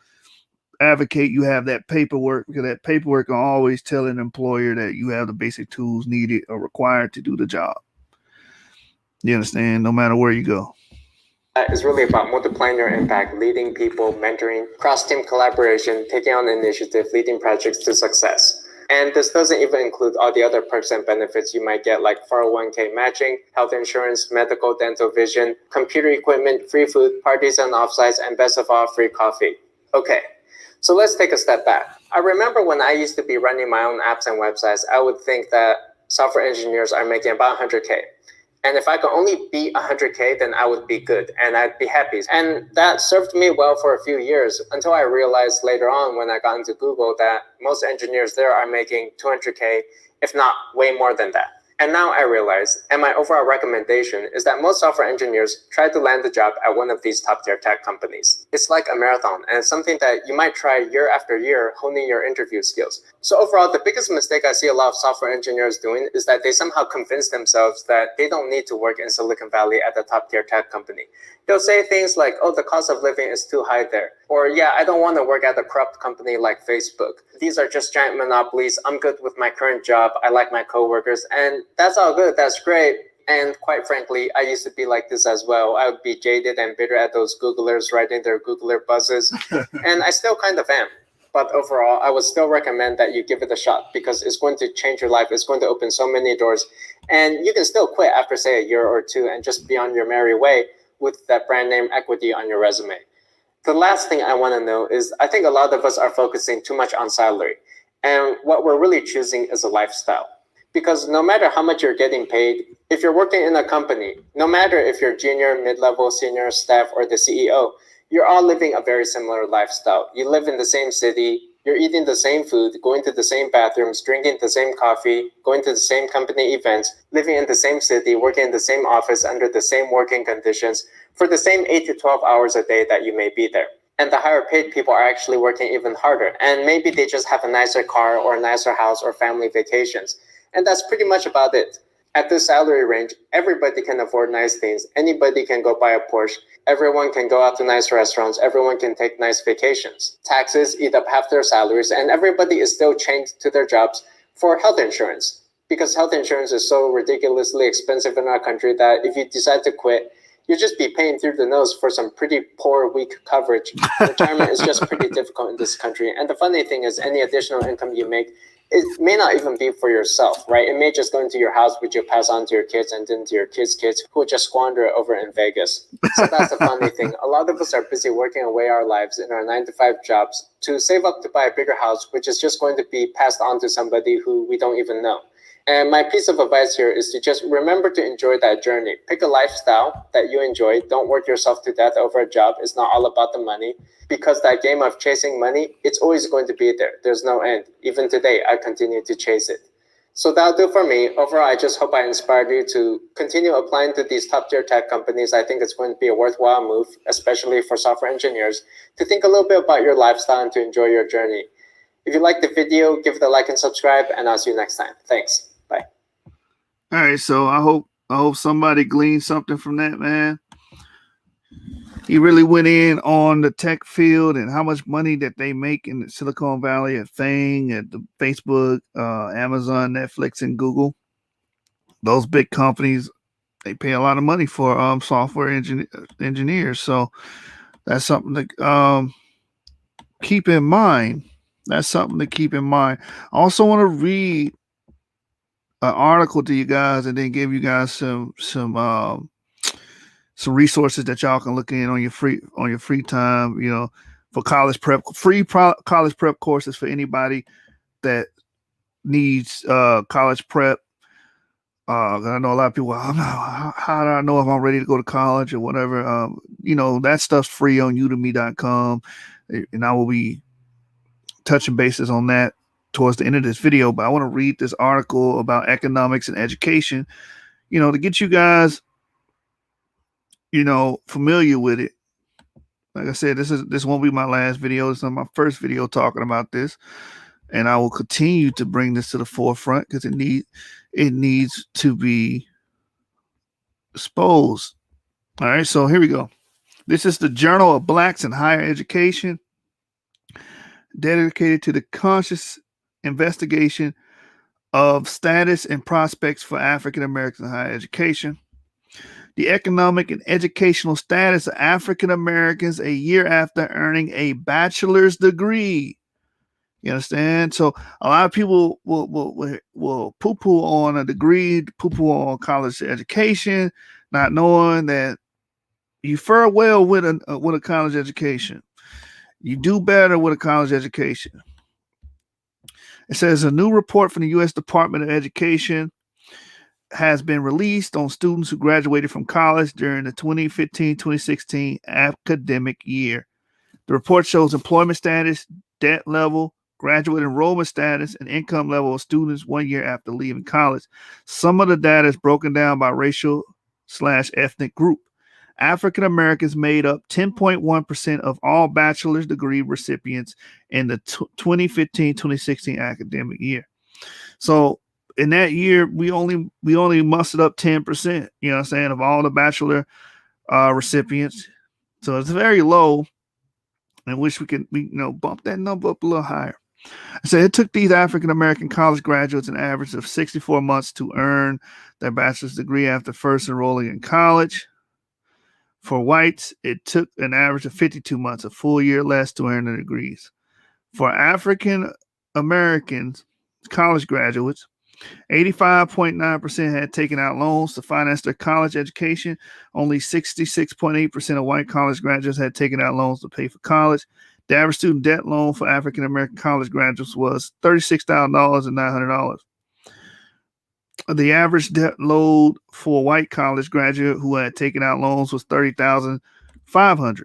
advocate you have that paperwork, because that paperwork can always tell an employer that you have the basic tools needed or required to do the job. You understand? No matter where you go. That is really about multiplying your impact, leading people, mentoring, cross-team collaboration, taking on initiative, leading projects to success. And this doesn't even include all the other perks and benefits you might get, like 401k matching, health insurance, medical, dental, vision, computer equipment, free food, parties and offsites, and best of all, free coffee. Okay, so let's take a step back. I remember when I used to be running my own apps and websites, I would think that software engineers are making about 100K. And if I could only beat 100K, then I would be good and I'd be happy. And that served me well for a few years until I realized later on when I got into Google that most engineers there are making 200K, if not way more than that. And now I realize, and my overall recommendation is that most software engineers try to land a job at one of these top-tier tech companies. It's like a marathon, and it's something that you might try year after year, honing your interview skills. So overall, the biggest mistake I see a lot of software engineers doing is that they somehow convince themselves that they don't need to work in Silicon Valley at a top-tier tech company. They'll say things like, oh, the cost of living is too high there. Or, yeah, I don't want to work at a corrupt company like Facebook. These are just giant monopolies. I'm good with my current job. I like my coworkers. And that's all good. That's great. And quite frankly, I used to be like this as well. I would be jaded and bitter at those Googlers writing their Googler buzzes. And I still kind of am. But overall, I would still recommend that you give it a shot because it's going to change your life. It's going to open so many doors. And you can still quit after, say, a year or two and just be on your merry way with that brand name equity on your resume. The last thing I want to know is I think a lot of us are focusing too much on salary. And what we're really choosing is a lifestyle. Because no matter how much you're getting paid, if you're working in a company, no matter if you're junior, mid-level, senior, staff, or the CEO, you're all living a very similar lifestyle. You live in the same city, you're eating the same food, going to the same bathrooms, drinking the same coffee, going to the same company events, living in the same city, working in the same office under the same working conditions for the same 8 to 12 hours a day that you may be there. And the higher paid people are actually working even harder. And maybe they just have a nicer car or a nicer house or family vacations. And that's pretty much about it. At this salary range, everybody can afford nice things. Anybody can go buy a Porsche. Everyone can go out to nice restaurants. Everyone can take nice vacations. Taxes eat up half their salaries, and everybody is still chained to their jobs for health insurance. Because health insurance is so ridiculously expensive in our country that if you decide to quit, you'll just be paying through the nose for some pretty poor, weak coverage. Retirement is just pretty difficult in this country. And the funny thing is, any additional income you make, it may not even be for yourself, right? It may just go into your house, which you'll pass on to your kids and then to your kids' kids, who will just squander it over in Vegas. So that's the funny thing. A lot of us are busy working away our lives in our 9-to-5 jobs to save up to buy a bigger house, which is just going to be passed on to somebody who we don't even know. And my piece of advice here is to just remember to enjoy that journey. Pick a lifestyle that you enjoy. Don't work yourself to death over a job. It's not all about the money, because that game of chasing money, it's always going to be there. There's no end. Even today, I continue to chase it. So that'll do for me. Overall, I just hope I inspired you to continue applying to these top-tier tech companies. I think it's going to be a worthwhile move, especially for software engineers, to think a little bit about your lifestyle and to enjoy your journey. If you liked the video, give it a like and subscribe, and I'll see you next time. Thanks. Bye. All right, so I hope somebody gleaned something from that, man. He really went in on the tech field and how much money that they make in the Silicon Valley at FANG, at the Facebook, Amazon, Netflix, and Google. Those big companies, they pay a lot of money for software engineers. So that's something to keep in mind. That's something to keep in mind. I also want to read an article to you guys and then give you guys some some resources that y'all can look in on your free time, you know, for college prep, college prep courses for anybody that needs college prep. I know a lot of people, how do I know if I'm ready to go to college or whatever? You know, that stuff's free on udemy.com. And I will be touching bases on that towards the end of this video. But I want to read this article about economics and education, you know, to get you guys, you know, familiar with it. Like I said, this won't be my last video. This is my first video talking about this. And I will continue to bring this to the forefront because it needs to be exposed. All right, so here we go. This is the Journal of Blacks in Higher Education, dedicated to the conscious investigation of status and prospects for African Americans in higher education. The economic and educational status of African Americans a year after earning a bachelor's degree. You understand? So a lot of people will poo-poo on a degree, poo-poo on college education, not knowing that you fare well with a college education. You do better with a college education. It says a new report from the U.S. Department of Education has been released on students who graduated from college during the 2015-2016 academic year. The report shows employment status, debt level, graduate enrollment status, and income level of students 1 year after leaving college. Some of the data is broken down by racial/ethnic group. African Americans made up 10.1% of all bachelor's degree recipients in the 2015-2016 academic year. So in that year, we only mustered up 10%, you know what I'm saying, of all the bachelor recipients. So it's very low. I wish we could, bump that number up a little higher. So it took these African American college graduates an average of 64 months to earn their bachelor's degree after first enrolling in college. For whites, it took an average of 52 months, a full year less, to earn their degrees. For African Americans, college graduates, 85.9% had taken out loans to finance their college education. Only 66.8% of white college graduates had taken out loans to pay for college. The average student debt loan for African American college graduates was $36,900. The average debt load for a white college graduate who had taken out loans was $30,500.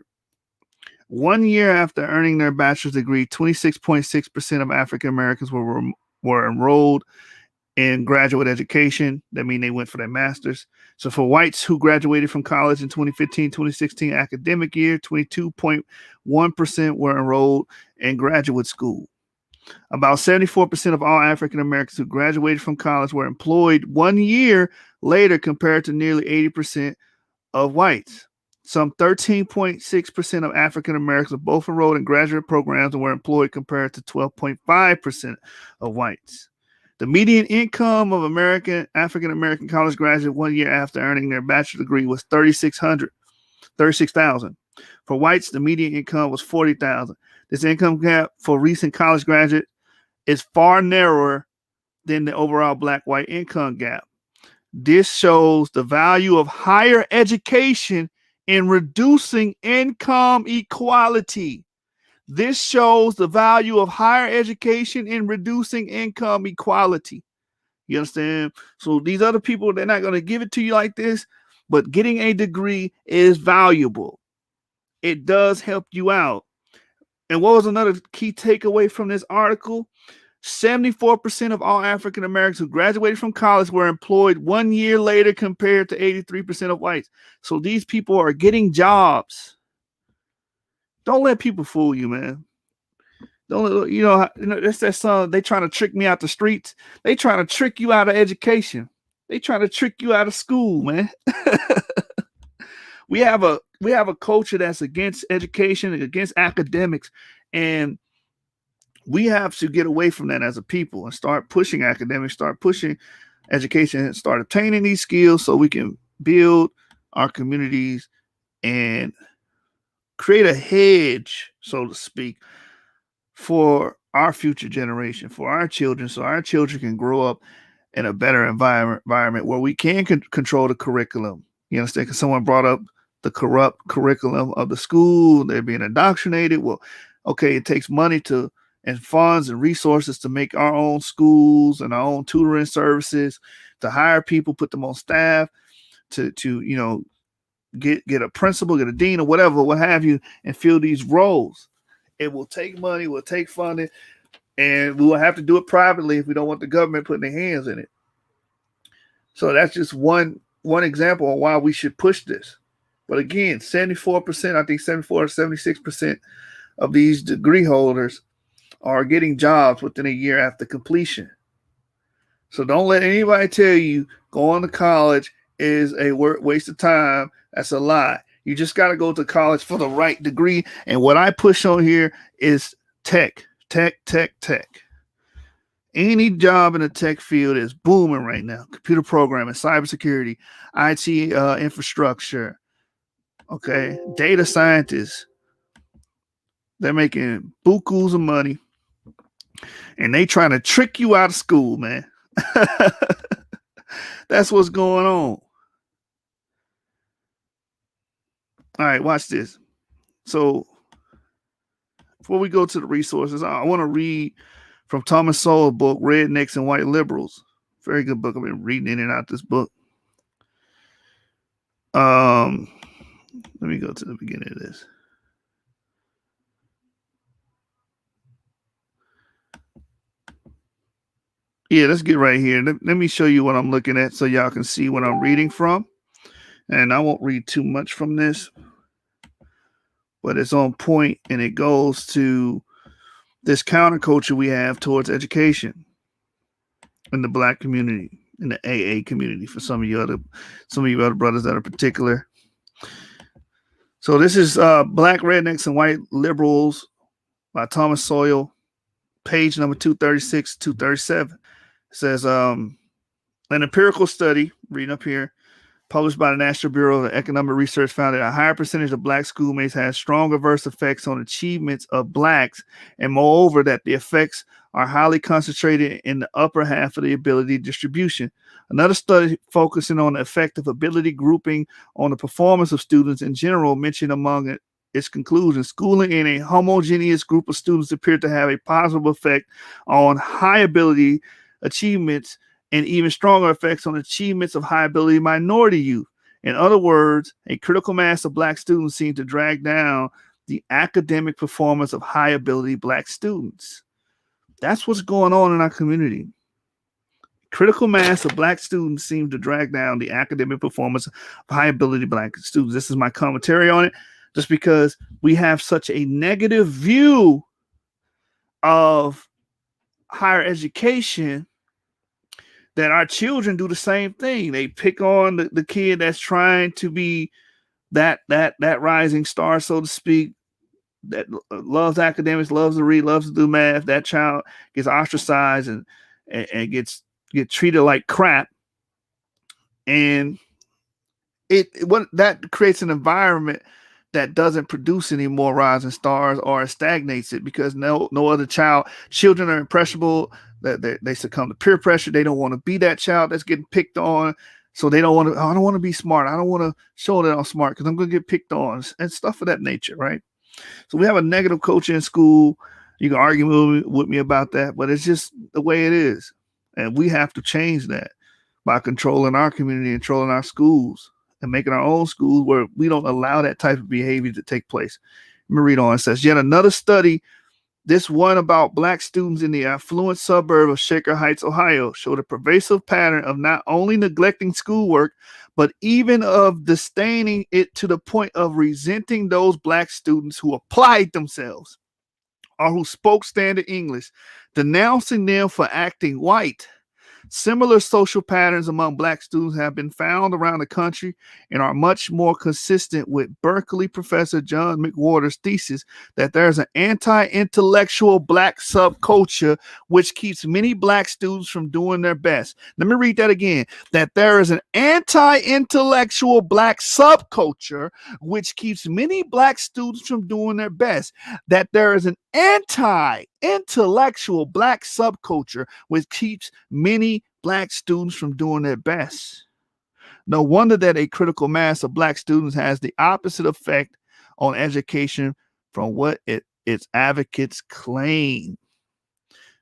1 year after earning their bachelor's degree, 26.6% of African Americans were enrolled in graduate education. That means they went for their master's. So for whites who graduated from college in 2015-2016 academic year, 22.1% were enrolled in graduate school. About 74% of all African Americans who graduated from college were employed 1 year later compared to nearly 80% of whites. Some 13.6% of African Americans were both enrolled in graduate programs and were employed compared to 12.5% of whites. The median income of African American college graduates 1 year after earning their bachelor's degree was $36,000. For whites, the median income was $40,000. This income gap for recent college graduates is far narrower than the overall black-white income gap. This shows the value of higher education in reducing income equality. This shows the value of higher education in reducing income equality. You understand? So these other people, they're not going to give it to you like this, but getting a degree is valuable. It does help you out. And what was another key takeaway from this article? 74% of all African Americans who graduated from college were employed 1 year later compared to 83% of whites. So these people are getting jobs. Don't let people fool you, man. That's that song. They trying to trick me out the streets. They trying to trick you out of education. They trying to trick you out of school, man. We have a culture that's against education and against academics, and we have to get away from that as a people and start pushing academics, start pushing education, and start obtaining these skills so we can build our communities and create a hedge, so to speak, for our future generation, for our children, so our children can grow up in a better environment where we can control the curriculum. You understand? Because someone brought up the corrupt curriculum of the school. They're being indoctrinated. Well, okay, it takes money and funds and resources to make our own schools and our own tutoring services, to hire people, put them on staff, to get a principal, get a dean, or whatever, what have you, and fill these roles. It will take money, will take funding, and we will have to do it privately if we don't want the government putting their hands in it. So that's just one example of why we should push this. But again, 74%, I think 74 or 76% of these degree holders are getting jobs within a year after completion. So don't let anybody tell you going to college is a waste of time. That's a lie. You just got to go to college for the right degree. And what I push on here is tech. Any job in the tech field is booming right now. Computer programming, cybersecurity, IT infrastructure, okay, data scientists. They're making bukus of money, and they trying to trick you out of school, man. That's what's going on. All right, watch this. So before we go to the resources, I want to read from Thomas Sowell's book, Rednecks and White Liberals. Very good book. I've been reading in and out this book. Let me go to the beginning of this. Yeah, let's get right here. Let me show you what I'm looking at so y'all can see what I'm reading from. And I won't read too much from this, but it's on point, and it goes to this counterculture we have towards education in the Black community, in the AA community, for some of you other brothers that are particular. So this is Black Rednecks and White Liberals by Thomas Sowell, page number 236, 237. It says, an empirical study, reading up here, published by the National Bureau of Economic Research, found that a higher percentage of Black schoolmates had strong adverse effects on achievements of Blacks, and moreover, that the effects are highly concentrated in the upper half of the ability distribution. Another study focusing on the effect of ability grouping on the performance of students in general mentioned among its conclusions, schooling in a homogeneous group of students appeared to have a positive effect on high ability achievements, and even stronger effects on achievements of high ability minority youth. In other words, a critical mass of Black students seemed to drag down the academic performance of high ability Black students. That's what's going on in our community. Critical mass of Black students seem to drag down the academic performance of high ability Black students. This is my commentary on it, just because we have such a negative view of higher education that our children do the same thing. They pick on the kid that's trying to be that rising star, so to speak, that loves academics, loves to read, loves to do math. That child gets ostracized and get treated like crap. And that creates an environment that doesn't produce any more rising stars, or stagnates it, because no other children are impressionable. That they succumb to peer pressure. They don't want to be that child that's getting picked on. So they don't want to, I don't want to be smart. I don't want to show that I'm smart because I'm going to get picked on and stuff of that nature, right? So we have a negative culture in school. You can argue with me about that, but it's just the way it is. And we have to change that by controlling our community, controlling our schools, and making our own schools where we don't allow that type of behavior to take place. Let me read on. It says, yet another study, this one about Black students in the affluent suburb of Shaker Heights, Ohio, showed a pervasive pattern of not only neglecting schoolwork, but even of disdaining it to the point of resenting those Black students who applied themselves or who spoke standard English, denouncing them for acting white. Similar social patterns among Black students have been found around the country and are much more consistent with Berkeley professor John McWhorter's thesis that there's an anti-intellectual Black subculture which keeps many Black students from doing their best. Let me read that again. That there is an anti-intellectual Black subculture which keeps many Black students from doing their best. That there is an anti-intellectual Black subculture which keeps many Black students from doing their best. No wonder that a critical mass of black students has the opposite effect on education from what its advocates claim,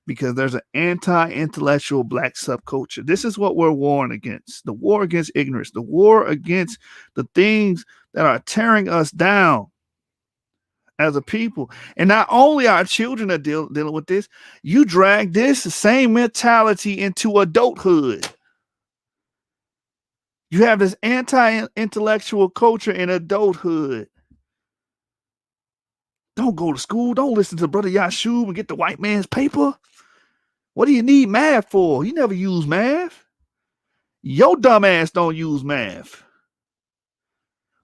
because there's an anti-intellectual black subculture. This is what we're warring against: the war against ignorance, the war against the things that are tearing us down as a people. And not only our children are dealing with this, you drag this same mentality into adulthood. You have this anti-intellectual culture in adulthood. Don't go to school. Don't listen to Brother Yashub and get the white man's paper. What do you need math for? You never use math. Your dumb ass don't use math.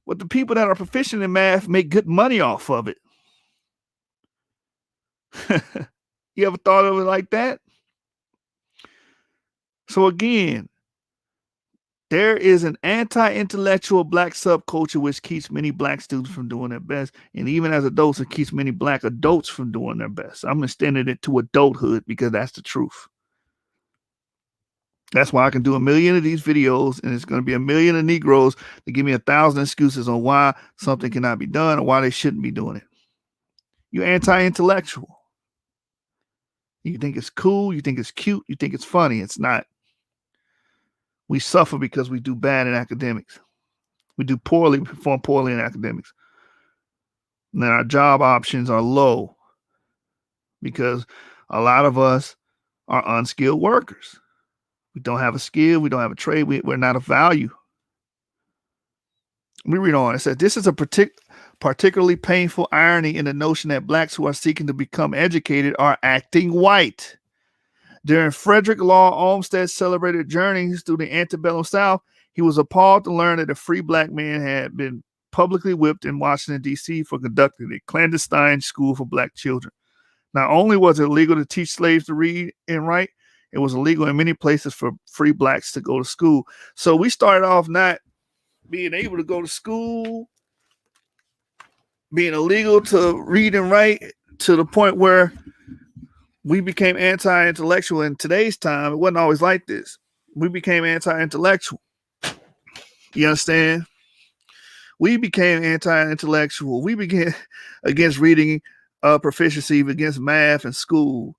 But the people that are proficient in math make good money off of it. You ever thought of it like that? So again, there is an anti-intellectual black subculture which keeps many black students from doing their best. And even as adults, it keeps many black adults from doing their best. I'm extending it to adulthood because that's the truth. That's why I can do 1 million of these videos, and it's going to be 1 million of Negroes to give me 1,000 excuses on why something cannot be done or why they shouldn't be doing it. You're anti-intellectual. You think it's cool, you think it's cute, you think it's funny. It's not. We suffer because we do bad in academics. We do poorly, we perform poorly in academics. And then our job options are low because a lot of us are unskilled workers. We don't have a skill, we don't have a trade, we're not of value. We read on. It says, this is a particularly painful irony in the notion that blacks who are seeking to become educated are acting white. During Frederick Law Olmsted's celebrated journeys through the antebellum South, he was appalled to learn that a free black man had been publicly whipped in Washington, D.C. for conducting a clandestine school for black children. Not only was it illegal to teach slaves to read and write, it was illegal in many places for free blacks to go to school. So we started off not being able to go to school, being illegal to read and write, to the point where we became anti-intellectual. In today's time, it wasn't always like this. We became anti-intellectual. You understand? We became anti-intellectual. We began against reading proficiency, against math and school.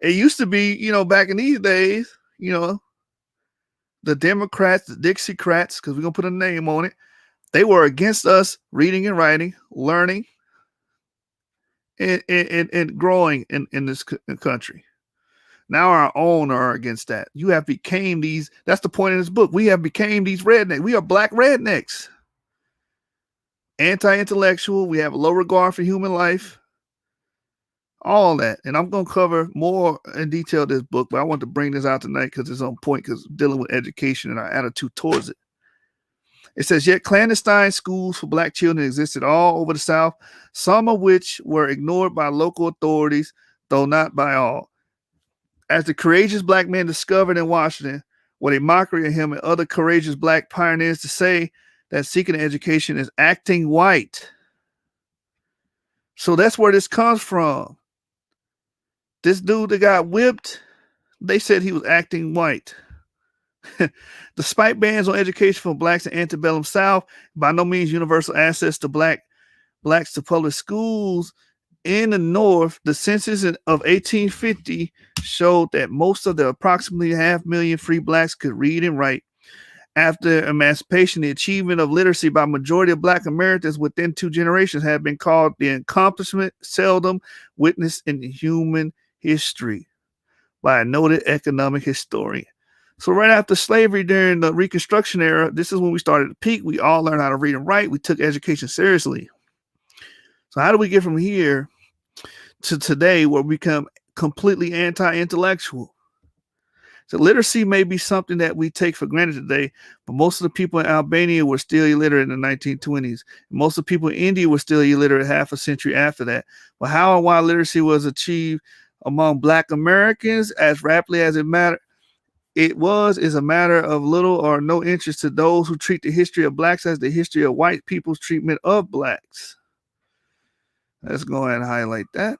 It used to be, back in these days, the Democrats, the Dixiecrats, because we're going to put a name on it, they were against us reading and writing, learning, and growing in this country. Now our own are against that. You have became these, that's the point of this book. We have became these rednecks. We are black rednecks. Anti-intellectual. We have a low regard for human life. All that. And I'm going to cover more in detail this book, but I want to bring this out tonight because it's on point, because dealing with education and our attitude towards it. It says, yet clandestine schools for black children existed all over the South, some of which were ignored by local authorities, though not by all. As the courageous black man discovered in Washington, what a mockery of him and other courageous black pioneers to say that seeking education is acting white. So that's where this comes from. This dude that got whipped, they said he was acting white. Despite bans on education for blacks in antebellum South, by no means universal access to blacks to public schools in the North, the census of 1850 showed that most of the approximately 500,000 free blacks could read and write. After emancipation, the achievement of literacy by majority of black Americans within 2 generations had been called the accomplishment seldom witnessed in human history by a noted economic historian. So right after slavery, during the Reconstruction era, this is when we started to peak. We all learned how to read and write. We took education seriously. So how do we get from here to today where we become completely anti-intellectual? So literacy may be something that we take for granted today, but most of the people in Albania were still illiterate in the 1920s. Most of the people in India were still illiterate half a century after that. But how and why literacy was achieved among black Americans as rapidly as it mattered, is a matter of little or no interest to those who treat the history of blacks as the history of white people's treatment of blacks. Let's go ahead and highlight that.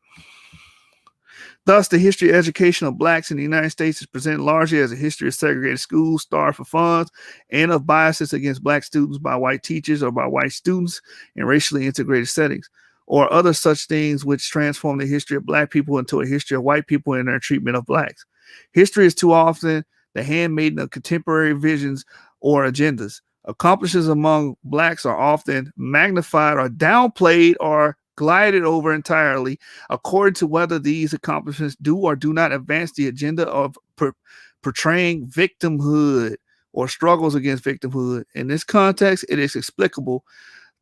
Thus, the history of education of blacks in the United States is presented largely as a history of segregated schools, starved for funds, and of biases against black students by white teachers or by white students in racially integrated settings, or other such things which transform the history of black people into a history of white people and their treatment of blacks. History is too often the handmaiden of contemporary visions or agendas. Accomplishments among blacks are often magnified or downplayed or glided over entirely, according to whether these accomplishments do or do not advance the agenda of portraying victimhood or struggles against victimhood. In this context, it is explicable,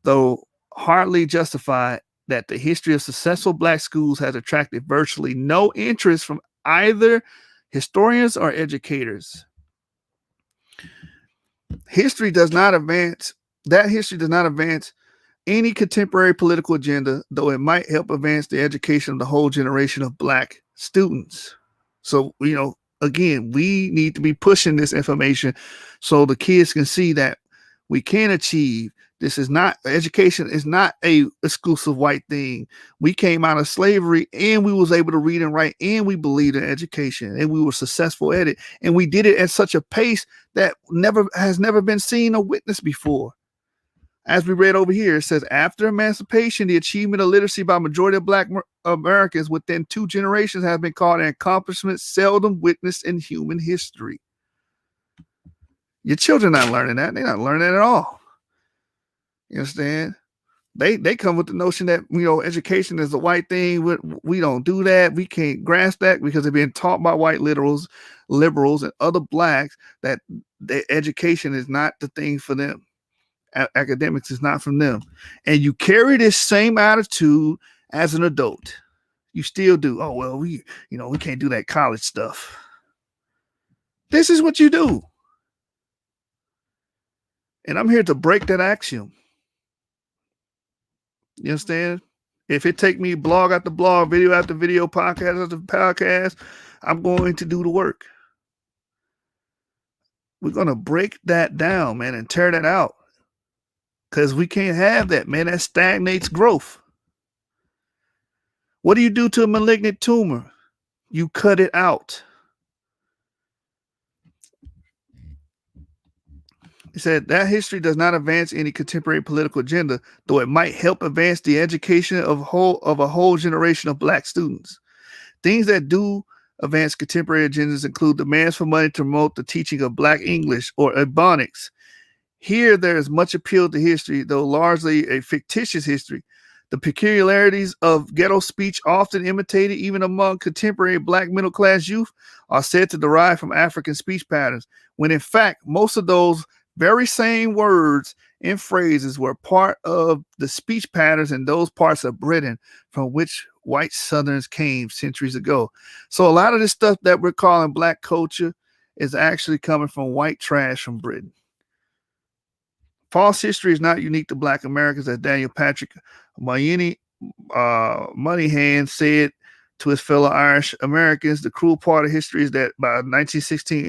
though hardly justified, that the history of successful black schools has attracted virtually no interest from either historians or educators. History does not advance any contemporary political agenda, though it might help advance the education of the whole generation of black students. So, again, we need to be pushing this information so the kids can see that we can achieve. Education is not a exclusive white thing. We came out of slavery and we was able to read and write, and we believed in education, and we were successful at it. And we did it at such a pace that has never been seen or witnessed before. As we read over here, it says, after emancipation, the achievement of literacy by majority of black Americans within 2 generations has been called an accomplishment seldom witnessed in human history. Your children not learning that. They're not learning that at all. You understand? They come with the notion that, education is a white thing. We don't do that. We can't grasp that because they've been taught by white liberals, and other blacks that the education is not the thing for them. Academics is not from them. And you carry this same attitude as an adult. You still do. Oh, well, we can't do that college stuff. This is what you do. And I'm here to break that axiom. You understand? If it take me blog after blog, video after video, podcast after podcast, I'm going to do the work. We're going to break that down, man, and tear that out. Because we can't have that, man. That stagnates growth. What do you do to a malignant tumor? You cut it out. He said that history does not advance any contemporary political agenda, though it might help advance the education of a whole generation of black students. Things that do advance contemporary agendas include demands for money to promote the teaching of black English or Ebonics. Here, there is much appeal to history, though largely a fictitious history. The peculiarities of ghetto speech, often imitated even among contemporary black middle-class youth, are said to derive from African speech patterns, when in fact, most of those very same words and phrases were part of the speech patterns in those parts of Britain from which white Southerners came centuries ago. So a lot of this stuff that we're calling black culture is actually coming from white trash from Britain. False history is not unique to black Americans, as Daniel Patrick Moynihan said to his fellow Irish Americans. The cruel part of history is that by 1916,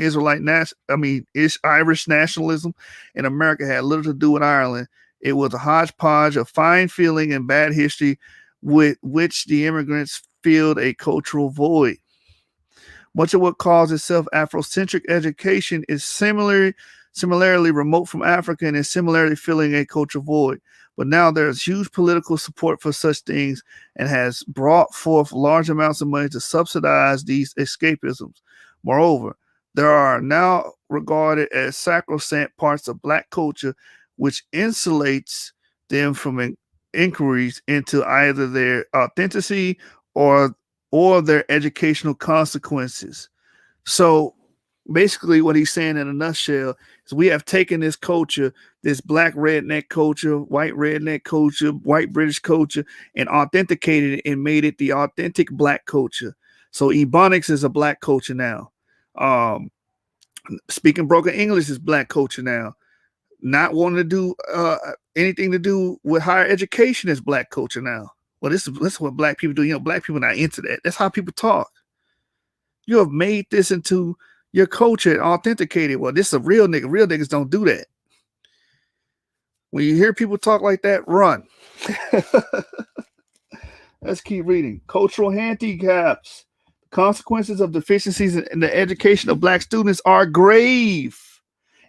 Irish nationalism in America had little to do with Ireland. It was a hodgepodge of fine feeling and bad history with which the immigrants filled a cultural void. Much of what calls itself Afrocentric education is similarly remote from Africa and is similarly filling a cultural void. But now there's huge political support for such things and has brought forth large amounts of money to subsidize these escapisms. Moreover, there are now regarded as sacrosanct parts of black culture which insulates them from inquiries into either their authenticity or their educational consequences. So basically what he's saying in a nutshell is we have taken this culture, this black redneck culture, white redneck culture, white British culture, and authenticated it and made it the authentic black culture. So Ebonics is a black culture now. Speaking broken English is black culture now. Not wanting to do anything to do with higher education is black culture now. Well, this is what black people do. Black people are not into that. That's how people talk. You have made this into your culture and authenticated. Well, this is a real nigga. Real niggas don't do that. When you hear people talk like that, run. Let's keep reading. Cultural handicaps. Consequences of deficiencies in the education of Black students are grave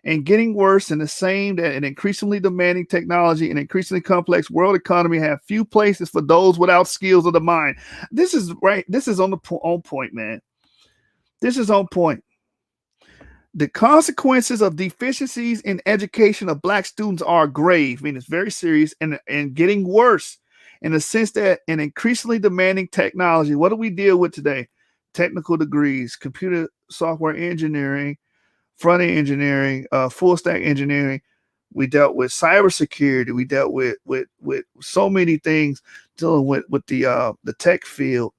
and getting worse, in the same that an increasingly demanding technology and increasingly complex world economy have few places for those without skills of the mind. This is right. This is on point, man. This is on point. The consequences of deficiencies in education of Black students are grave. I mean, it's very serious and getting worse, in the sense that an increasingly demanding technology. What do we deal with today? Technical degrees, computer software engineering, front-end engineering, full stack engineering. We dealt with cybersecurity. We dealt with so many things dealing with the tech field,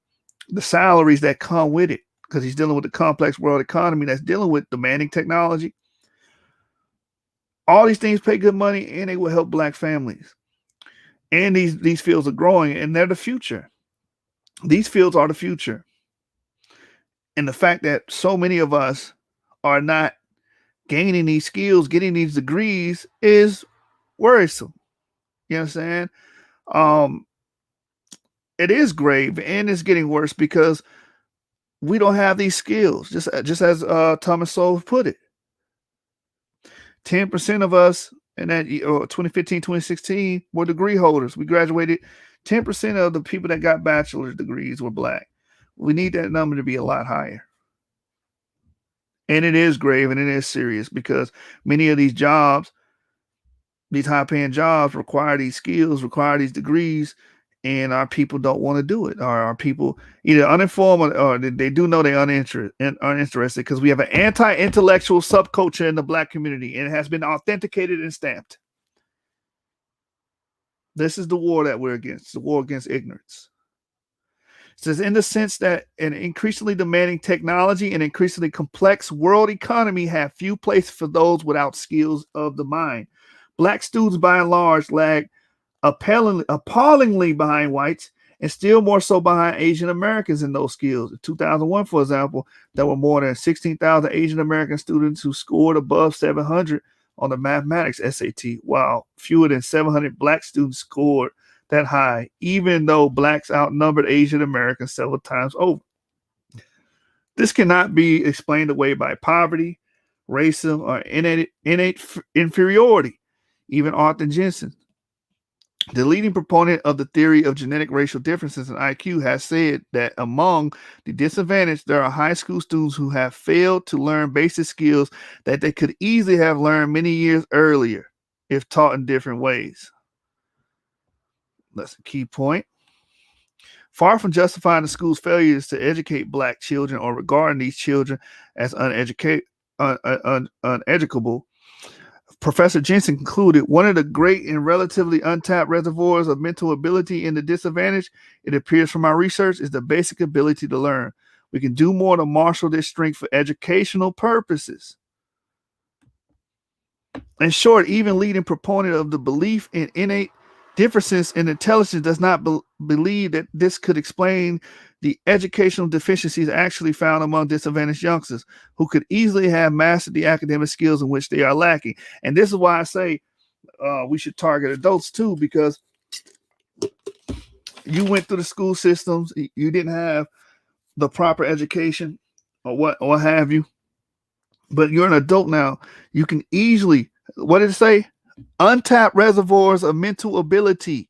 the salaries that come with it, because he's dealing with the complex world economy that's dealing with demanding technology. All these things pay good money, and they will help Black families. And these fields are growing, and they're the future. These fields are the future. And the fact that so many of us are not gaining these skills, getting these degrees, is worrisome. You know what I'm saying? It is grave, and it's getting worse because we don't have these skills. Just as Thomas Sowell put it, 10% of us in that 2015, 2016 were degree holders. We graduated. 10% of the people that got bachelor's degrees were Black. We need that number to be a lot higher. And it is grave, and it is serious, because many of these jobs, these high-paying jobs, require these skills, require these degrees, and our people don't want to do it. Or our people either uninformed, or they do know they're uninterested, because we have an anti-intellectual subculture in the Black community, and it has been authenticated and stamped. This is the war that we're against, the war against ignorance. It says, in the sense that an increasingly demanding technology and increasingly complex world economy have few places for those without skills of the mind. Black students, by and large, lag appallingly behind whites, and still more so behind Asian Americans in those skills. In 2001, for example, there were more than 16,000 Asian American students who scored above 700 on the mathematics SAT, while fewer than 700 Black students scored that high, even though Blacks outnumbered Asian Americans several times over. This cannot be explained away by poverty, racism, or innate inferiority. Even Arthur Jensen, the leading proponent of the theory of genetic racial differences in IQ, has said that among the disadvantaged, there are high school students who have failed to learn basic skills that they could easily have learned many years earlier if taught in different ways. That's a key point. Far from justifying the school's failures to educate Black children or regarding these children as uneducable, Professor Jensen concluded, one of the great and relatively untapped reservoirs of mental ability in the disadvantaged, it appears from our research, is the basic ability to learn. We can do more to marshal this strength for educational purposes. In short, even leading proponent of the belief in innate differences in intelligence does not believe that this could explain the educational deficiencies actually found among disadvantaged youngsters who could easily have mastered the academic skills in which they are lacking. And this is why I say we should target adults too, because you went through the school systems, you didn't have the proper education or what have you, but you're an adult now. You can easily, what did it say? Untapped reservoirs of mental ability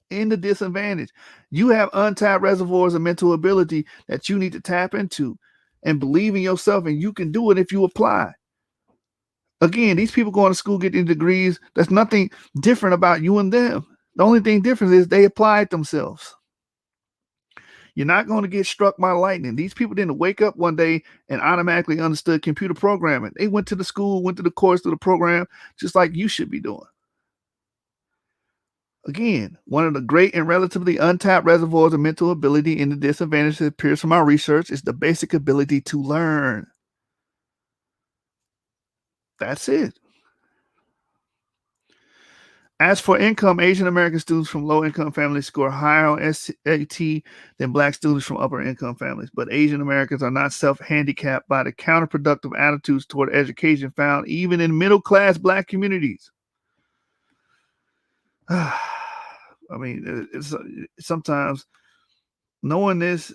in the disadvantage. You have untapped reservoirs of mental ability that you need to tap into and believe in yourself, and you can do it if you apply. Again, these people going to school getting degrees. There's nothing different about you and them. The only thing different is they applied themselves. You're not going to get struck by lightning. These people didn't wake up one day and automatically understood computer programming. They went to the school, went to the course, to the program, just like you should be doing. Again, one of the great and relatively untapped reservoirs of mental ability in the disadvantage that appears from our research is the basic ability to learn. That's it. As for income, Asian American students from low-income families score higher on SAT than Black students from upper-income families. But Asian Americans are not self-handicapped by the counterproductive attitudes toward education found even in middle-class Black communities. I mean, it's sometimes knowing this,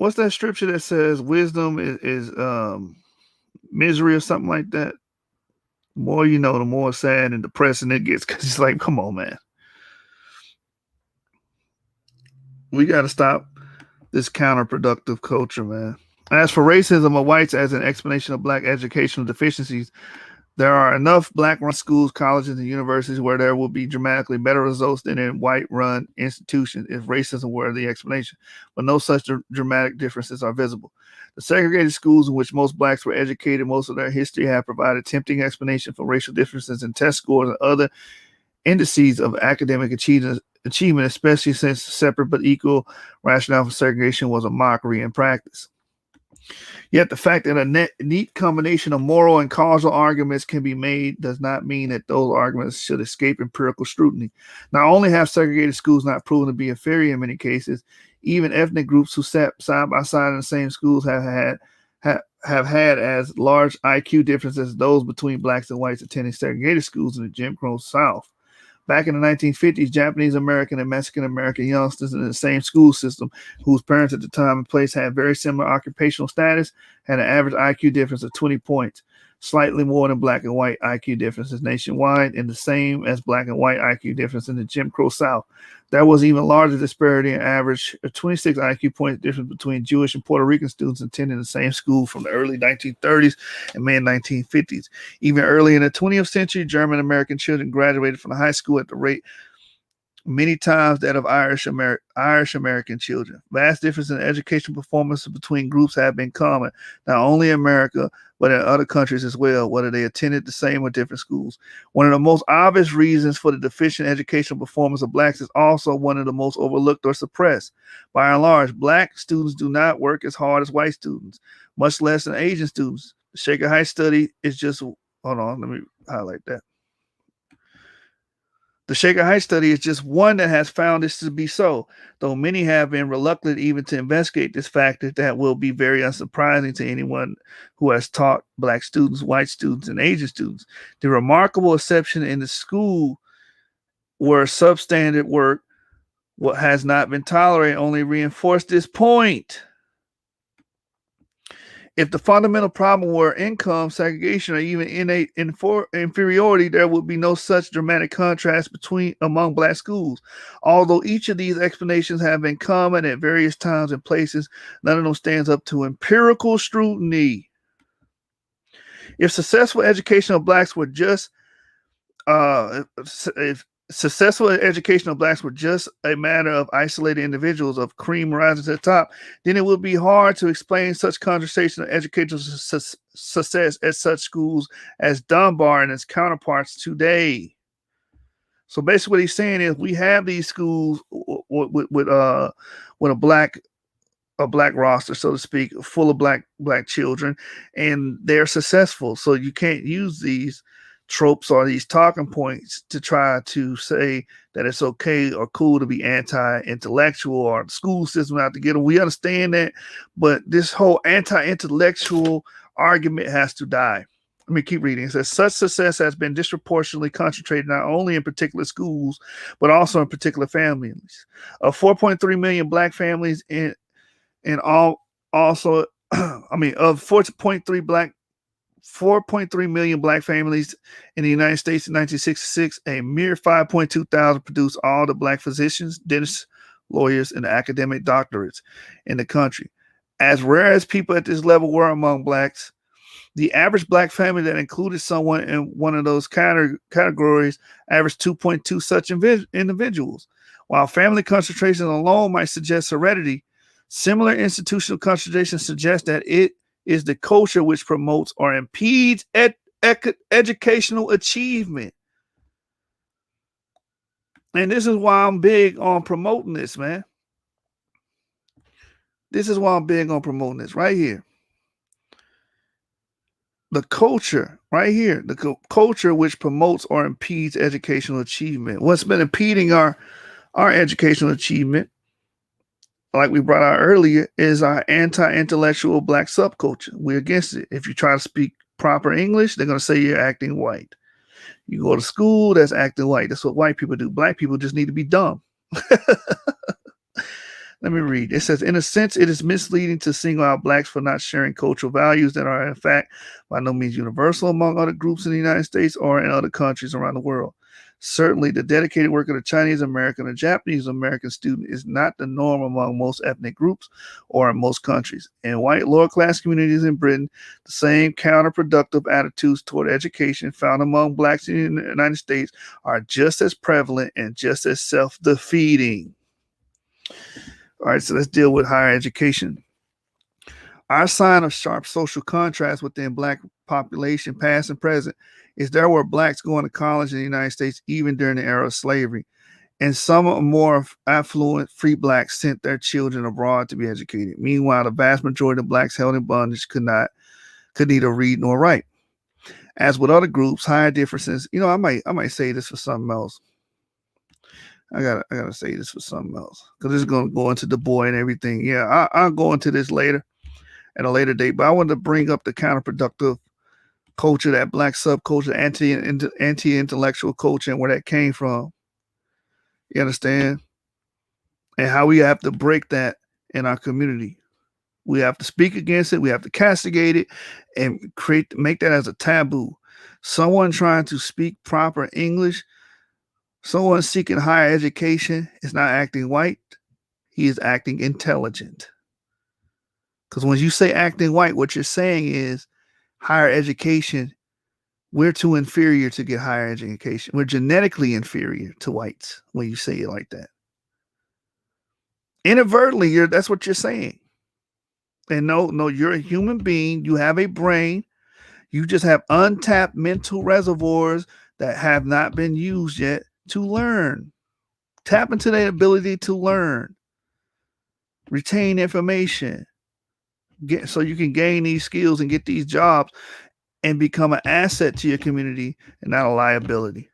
what's that scripture that says wisdom is misery or something like that? The more you know, the more sad and depressing it gets, because it's like, come on, man. We got to stop this counterproductive culture, man. As for racism of whites as an explanation of black educational deficiencies, there are enough black-run schools, colleges, and universities where there will be dramatically better results than in white-run institutions if racism were the explanation, but no such dramatic differences are visible. The segregated schools in which most blacks were educated most of their history have provided tempting explanation for racial differences in test scores and other indices of academic achievement, especially since separate but equal rationale for segregation was a mockery in practice. Yet the fact that a neat combination of moral and causal arguments can be made does not mean that those arguments should escape empirical scrutiny. Not only have segregated schools not proven to be inferior in many cases, even ethnic groups who sat side by side in the same schools have had as large IQ differences as those between blacks and whites attending segregated schools in the Jim Crow South. Back in the 1950s, Japanese American and Mexican American youngsters in the same school system, whose parents at the time and place had very similar occupational status, had an average IQ difference of 20 points, slightly more than black and white IQ differences nationwide, and the same as black and white IQ difference in the Jim Crow South. There was even larger disparity in average of 26 IQ points difference between Jewish and Puerto Rican students attending the same school from the early 1930s and mid 1950s. Even early in the 20th century, German American children graduated from the high school at the rate many times that of Irish American children. Vast difference in educational performance between groups have been common, not only in America, but in other countries as well, whether they attended the same or different schools. One of the most obvious reasons for the deficient educational performance of blacks is also one of the most overlooked or suppressed. By and large, black students do not work as hard as white students, much less than Asian students. The Shaker Heights study is just, hold on, let me highlight that. The Shaker Heights study is just one that has found this to be so, though many have been reluctant even to investigate this factor that will be very unsurprising to anyone who has taught black students, white students, and Asian students. The remarkable exception in the school where substandard work what has not been tolerated only reinforced this point. If the fundamental problem were income segregation or even innate inferiority, there would be no such dramatic contrast among black schools. Although each of these explanations have been common at various times and places, none of them stands up to empirical scrutiny. If successful education of blacks were just successful education of blacks were just a matter of isolated individuals of cream rising to the top, then it would be hard to explain such concentration of educational success at such schools as Dunbar and its counterparts today. So basically what he's saying is we have these schools with a black roster, so to speak, full of black children, and they're successful. So you can't use these tropes or these talking points to try to say that it's okay or cool to be anti-intellectual or the school system out to get them. We understand that, but this whole anti-intellectual argument has to die. Let me keep reading. It says, such success has been disproportionately concentrated not only in particular schools, but also in particular families. Of 4.3 million black families of 4.3 million black families in the United States in 1966, a mere 5.2 thousand produced all the black physicians, dentists, lawyers, and academic doctorates in the country. As rare as people at this level were among blacks, the average black family that included someone in one of those categories averaged 2.2 such individuals. While family concentration alone might suggest heredity, similar institutional concentration suggests that it is the culture which promotes or impedes educational achievement. And this is why I'm big on promoting this, man. This is why I'm big on promoting this right here. The culture right here, the culture which promotes or impedes educational achievement. What's been impeding our educational achievement, like we brought out earlier, is our anti-intellectual black subculture. We're against it. If you try to speak proper English, they're going to say you're acting white. You go to school, that's acting white. That's what white people do. Black people just need to be dumb. Let me read. It says, in a sense, it is misleading to single out blacks for not sharing cultural values that are, in fact, by no means universal among other groups in the United States or in other countries around the world. Certainly, the dedicated work of the Chinese American or Japanese American student is not the norm among most ethnic groups or in most countries. In white lower class communities in Britain, the same counterproductive attitudes toward education found among blacks in the United States are just as prevalent and just as self-defeating. All right, so let's deal with higher education. Our sign of sharp social contrast within black population, past and present, is there were blacks going to college in the United States even during the era of slavery. And some more affluent free blacks sent their children abroad to be educated. Meanwhile, the vast majority of blacks held in bondage could neither read nor write. As with other groups, higher differences, I might say this for something else. I gotta say this for something else because this is gonna go into Du Bois and everything. Yeah, I'll go into this later at a later date. But I wanted to bring up the counterproductive culture, that black subculture, anti-intellectual culture, and where that came from. You understand? And how we have to break that in our community. We have to speak against it. We have to castigate it and make that as a taboo. Someone trying to speak proper English, someone seeking higher education is not acting white. He is acting intelligent. Because when you say acting white, what you're saying is higher education, we're too inferior to get higher education. We're genetically inferior to whites when you say it like that. Inadvertently, that's what you're saying. And no, you're a human being. You have a brain. You just have untapped mental reservoirs that have not been used yet to learn. Tap into that ability to learn, retain information, so you can gain these skills and get these jobs and become an asset to your community and not a liability.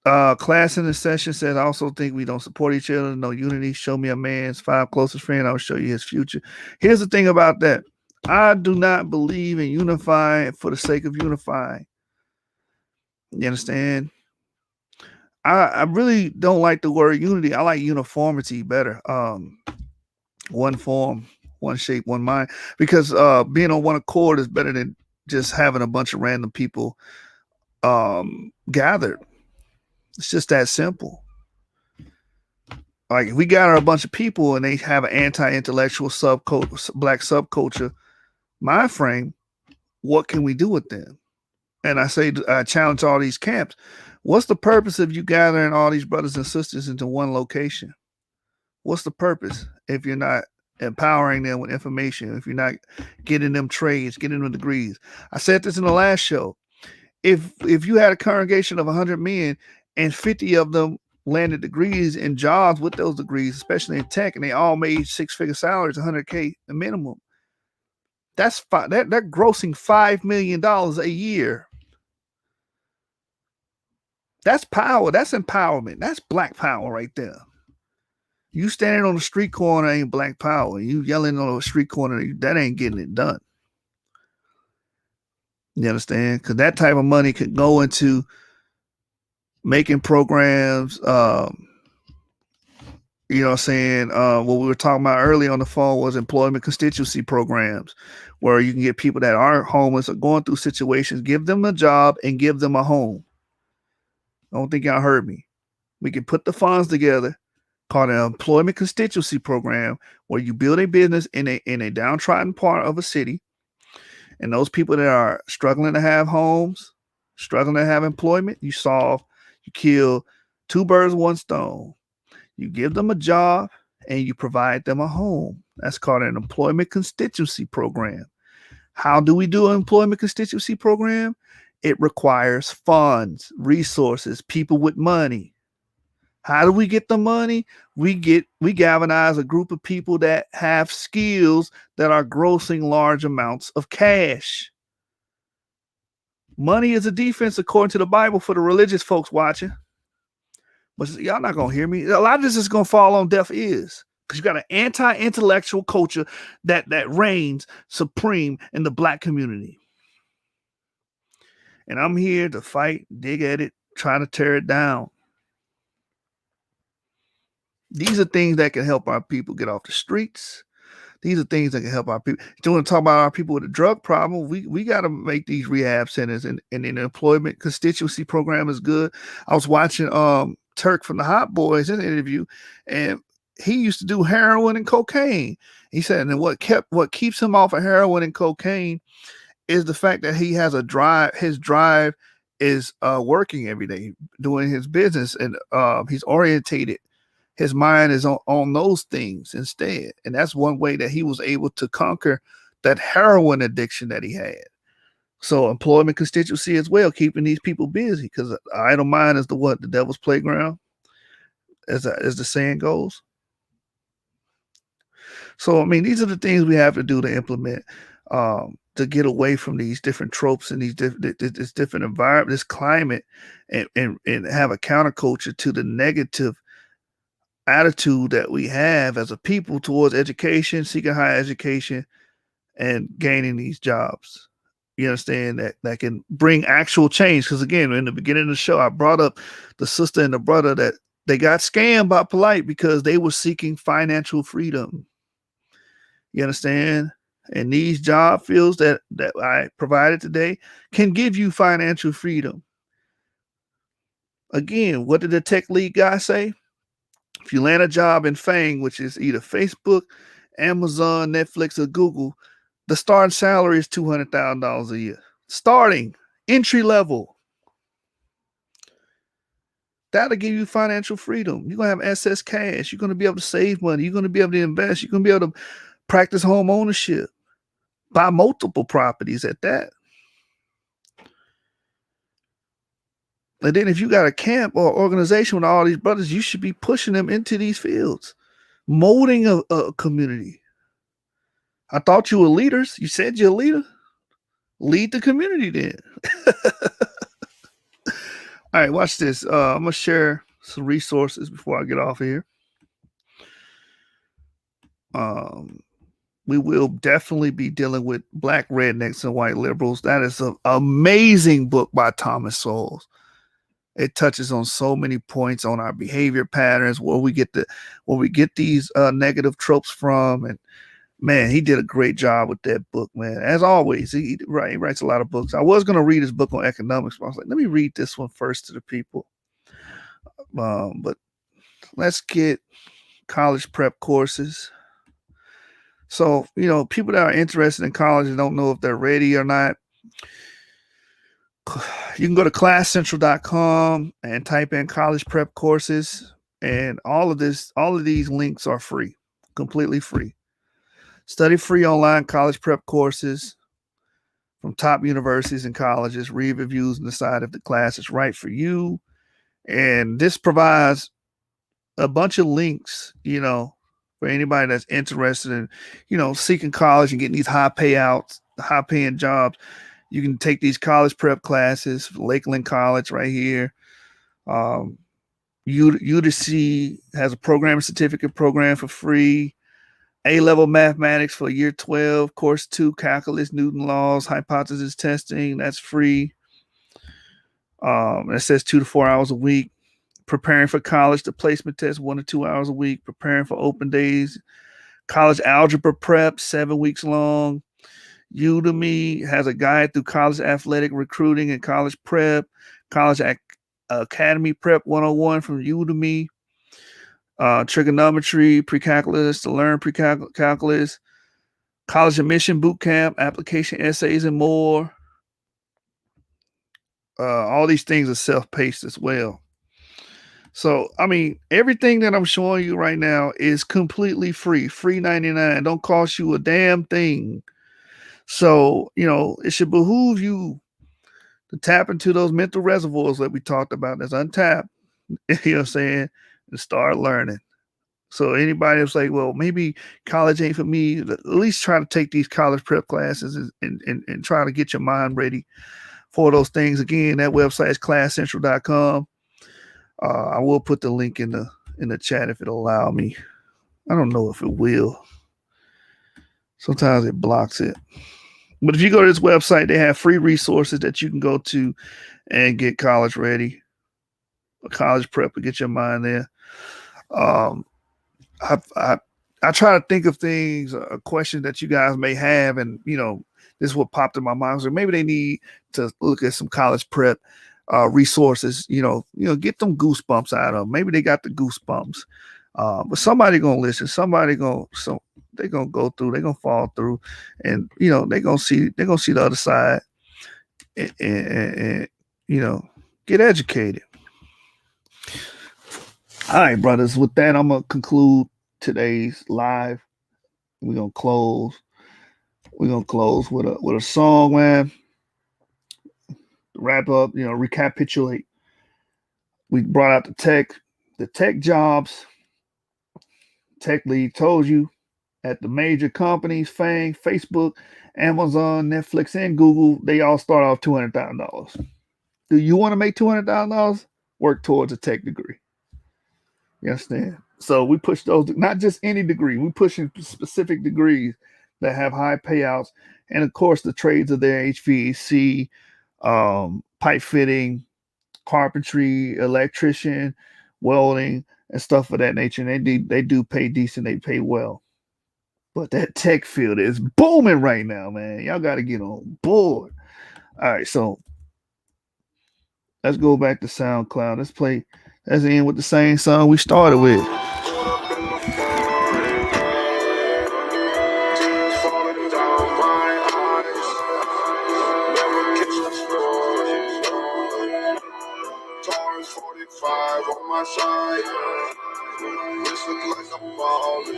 Class in the session said, I also think we don't support each other. No unity. Show me a man's 5 closest friends. I will show you his future. Here's the thing about that. I do not believe in unifying for the sake of unifying. You understand? I really don't like the word unity. I like uniformity better. One form, one shape, one mind. Because being on one accord is better than just having a bunch of random people gathered. It's just that simple. Like if we gather a bunch of people and they have an anti-intellectual black subculture mind frame, what can we do with them? And I challenge all these camps. What's the purpose of you gathering all these brothers and sisters into one location? What's the purpose if you're not empowering them with information, if you're not getting them trades, getting them degrees? I said this in the last show. If you had a congregation of 100 men and 50 of them landed degrees and jobs with those degrees, especially in tech, and they all made 6-figure salaries, $100K a minimum, that's they're grossing $5 million a year. That's power. That's empowerment. That's black power right there. You standing on the street corner ain't black power. You yelling on the street corner, that ain't getting it done. You understand? Because that type of money could go into making programs, what we were talking about earlier on the phone was employment constituency programs, where you can get people that aren't homeless or going through situations, give them a job and give them a home. I don't think y'all heard me. We can put the funds together, called an employment constituency program, where you build a business in a downtrodden part of a city, and those people that are struggling to have homes, struggling to have employment, you kill 2 birds, 1 stone. You give them a job and you provide them a home. That's called an employment constituency program. How do we do an employment constituency program? It requires funds, resources, people with money. How do we get the money? We galvanize a group of people that have skills that are grossing large amounts of cash. Money is a defense according to the Bible for the religious folks watching. But y'all not going to hear me. A lot of this is going to fall on deaf ears because you got an anti-intellectual culture that reigns supreme in the black community. And I'm here to fight, dig at it, try to tear it down. These are things that can help our people get off the streets. These are things that can help our people. You want to talk about our people with a drug problem? We got to make these rehab centers, and an employment constituency program is good. I was watching Turk from the Hot Boys in an interview, and he used to do heroin and cocaine. He said, and what keeps him off of heroin and cocaine is the fact that he has a drive. His drive is working every day, doing his business, and he's orientated. His mind is on those things instead. And that's one way that he was able to conquer that heroin addiction that he had. So employment constituency as well, keeping these people busy, because idle mind is the devil's playground, as the saying goes. So, I mean, these are the things we have to do to implement, to get away from these different tropes and this different environment, this climate, and have a counterculture to the negative attitude that we have as a people towards education, seeking higher education, and gaining these jobs. You understand that can bring actual change. Because again, in the beginning of the show, I brought up the sister and the brother that they got scammed by Polite because they were seeking financial freedom. You understand? And these job fields that I provided today can give you financial freedom. Again, what did the tech lead guy say? If you land a job in FANG, which is either Facebook, Amazon, Netflix, or Google, the starting salary is $200,000 a year. Starting, entry level. That'll give you financial freedom. You're going to have excess cash. You're going to be able to save money. You're going to be able to invest. You're going to be able to practice home ownership. Buy multiple properties at that. And then if you got a camp or organization with all these brothers, you should be pushing them into these fields, molding a community. I thought you were leaders. You said you're a leader. Lead the community then. All right, watch this. I'm going to share some resources before I get off here. We will definitely be dealing with Black rednecks and white liberals. That is an amazing book by Thomas Sowell. It touches on so many points on our behavior patterns, where we get these negative tropes from. And man, he did a great job with that book, man. As always, he writes a lot of books. I was going to read his book on economics, but I was like, let me read this one first to the people. But let's get college prep courses. So, people that are interested in college and don't know if they're ready or not, you can go to ClassCentral.com and type in college prep courses, and all of these links are free, completely free. Study free online college prep courses from top universities and colleges. Read reviews and decide if the class is right for you. And this provides a bunch of links, for anybody that's interested in, seeking college and getting these high paying jobs. You can take these college prep classes, Lakeland College right here. UDC has a programming certificate program for free. A-level mathematics for year 12, course 2, calculus, Newton laws, hypothesis testing. That's free. It says 2 to 4 hours a week. Preparing for college, the placement test, 1 to 2 hours a week. Preparing for open days. College algebra prep, 7 weeks long. Udemy has a guide through college athletic recruiting and college prep. College Academy Prep 101 from Udemy. Trigonometry, pre-calculus to learn pre-calculus. College admission boot camp, application essays, and more. All these things are self-paced as well. So, everything that I'm showing you right now is completely free. Free 99. Don't cost you a damn thing. So, it should behoove you to tap into those mental reservoirs that we talked about that's untapped, and start learning. So anybody that's like, well, maybe college ain't for me, at least try to take these college prep classes and try to get your mind ready for those things. Again, that website is ClassCentral.com. I will put the link in the chat if it'll allow me. I don't know if it will. Sometimes it blocks it. But if you go to this website, they have free resources that you can go to and get college ready, college prep, and get your mind there. I try to think of things, a question that you guys may have, and this is what popped in my mind. So maybe they need to look at some college prep resources. Get them goosebumps out of them. Maybe they got the goosebumps, but somebody gonna listen. Somebody gonna they're gonna go through. They're gonna fall through, and they're gonna see the other side, and get educated. All right, brothers. With that, I'm gonna conclude today's live. We're gonna close. We're gonna close with a song, man. Wrap up, recapitulate. We brought out the tech jobs. Tech lead told you at the major companies, FANG, Facebook, Amazon, Netflix, and Google, they all start off $200,000. Do you want to make $200,000? Work towards a tech degree. You understand? So we push those, not just any degree. We pushing specific degrees that have high payouts, and of course the trades are there: HVAC, pipe fitting, carpentry, electrician, welding, and stuff of that nature. And they do pay decent. They pay well. But that tech field is booming right now, man. Y'all got to get on board. All right, so let's go back to SoundCloud. Let's end with the same song we started with. On my side, this look like I'm falling.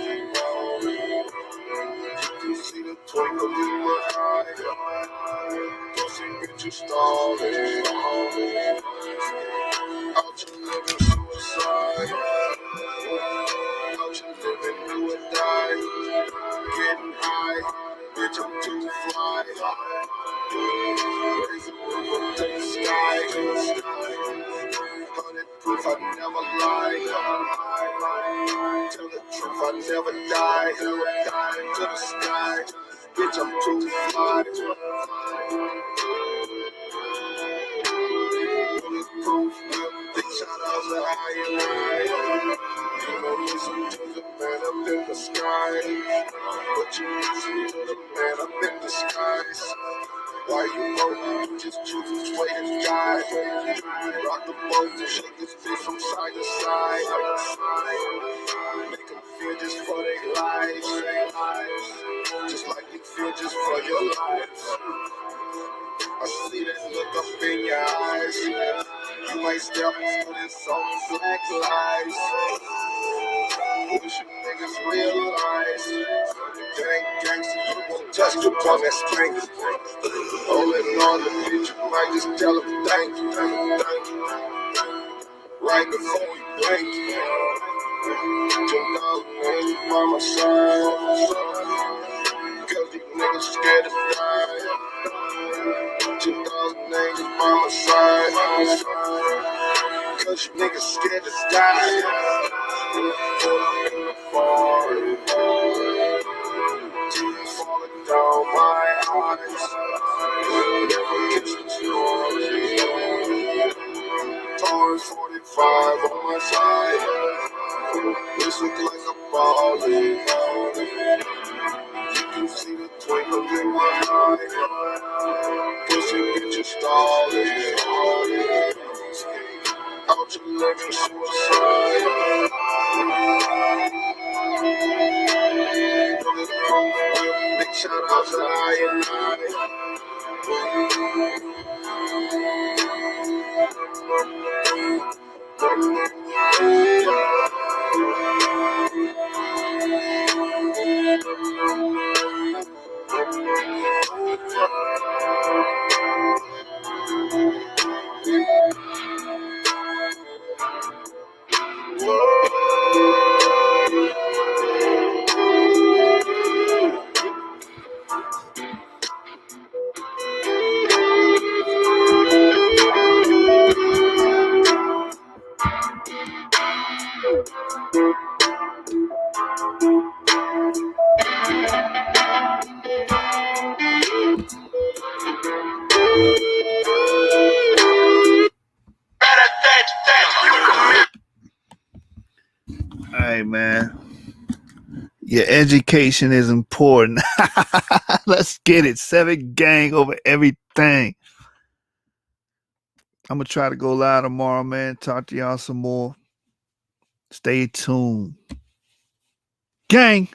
You can see the twinkle in my eye. Pussy bitch, you stalling. Out you living suicide. Out you living do or die. Getting high, bitch, I'm too fly. Raise a roof up to the sky. Proof I never lie. Tell the truth, I never die. To the sky, bitch, I'm too fly. Bulletproof, big shout out to I. Listen to the man up in the sky. But you listen to the man up in the skies. Why you know you just choose which way to die? Rock the boat and shake his fist from side to side. Make them feel just for their lives. Just like you feel just for your lives. I see that look up in your eyes. You might step for this on black lives. Wish you niggas realize that ain't gangsta, you won't touch the one that's strength. Holding on the bitch, you might just tell them thank you. Right before we blink. 2008 by my side. Cause these niggas scared to die. 2008 by my side. Cause you niggas scared to die. Falling down my eyes. Never gets the story. Taurus 45 on my side. This look like I'm falling. You can see the twinkle in my eye. Pussy bitch, you stalling. Out your living suicide. Big shout out to I. Hey, man. Your education is important. Let's get it. 7 gang over everything. I'm going to try to go live tomorrow, man. Talk to y'all some more. Stay tuned. Gang.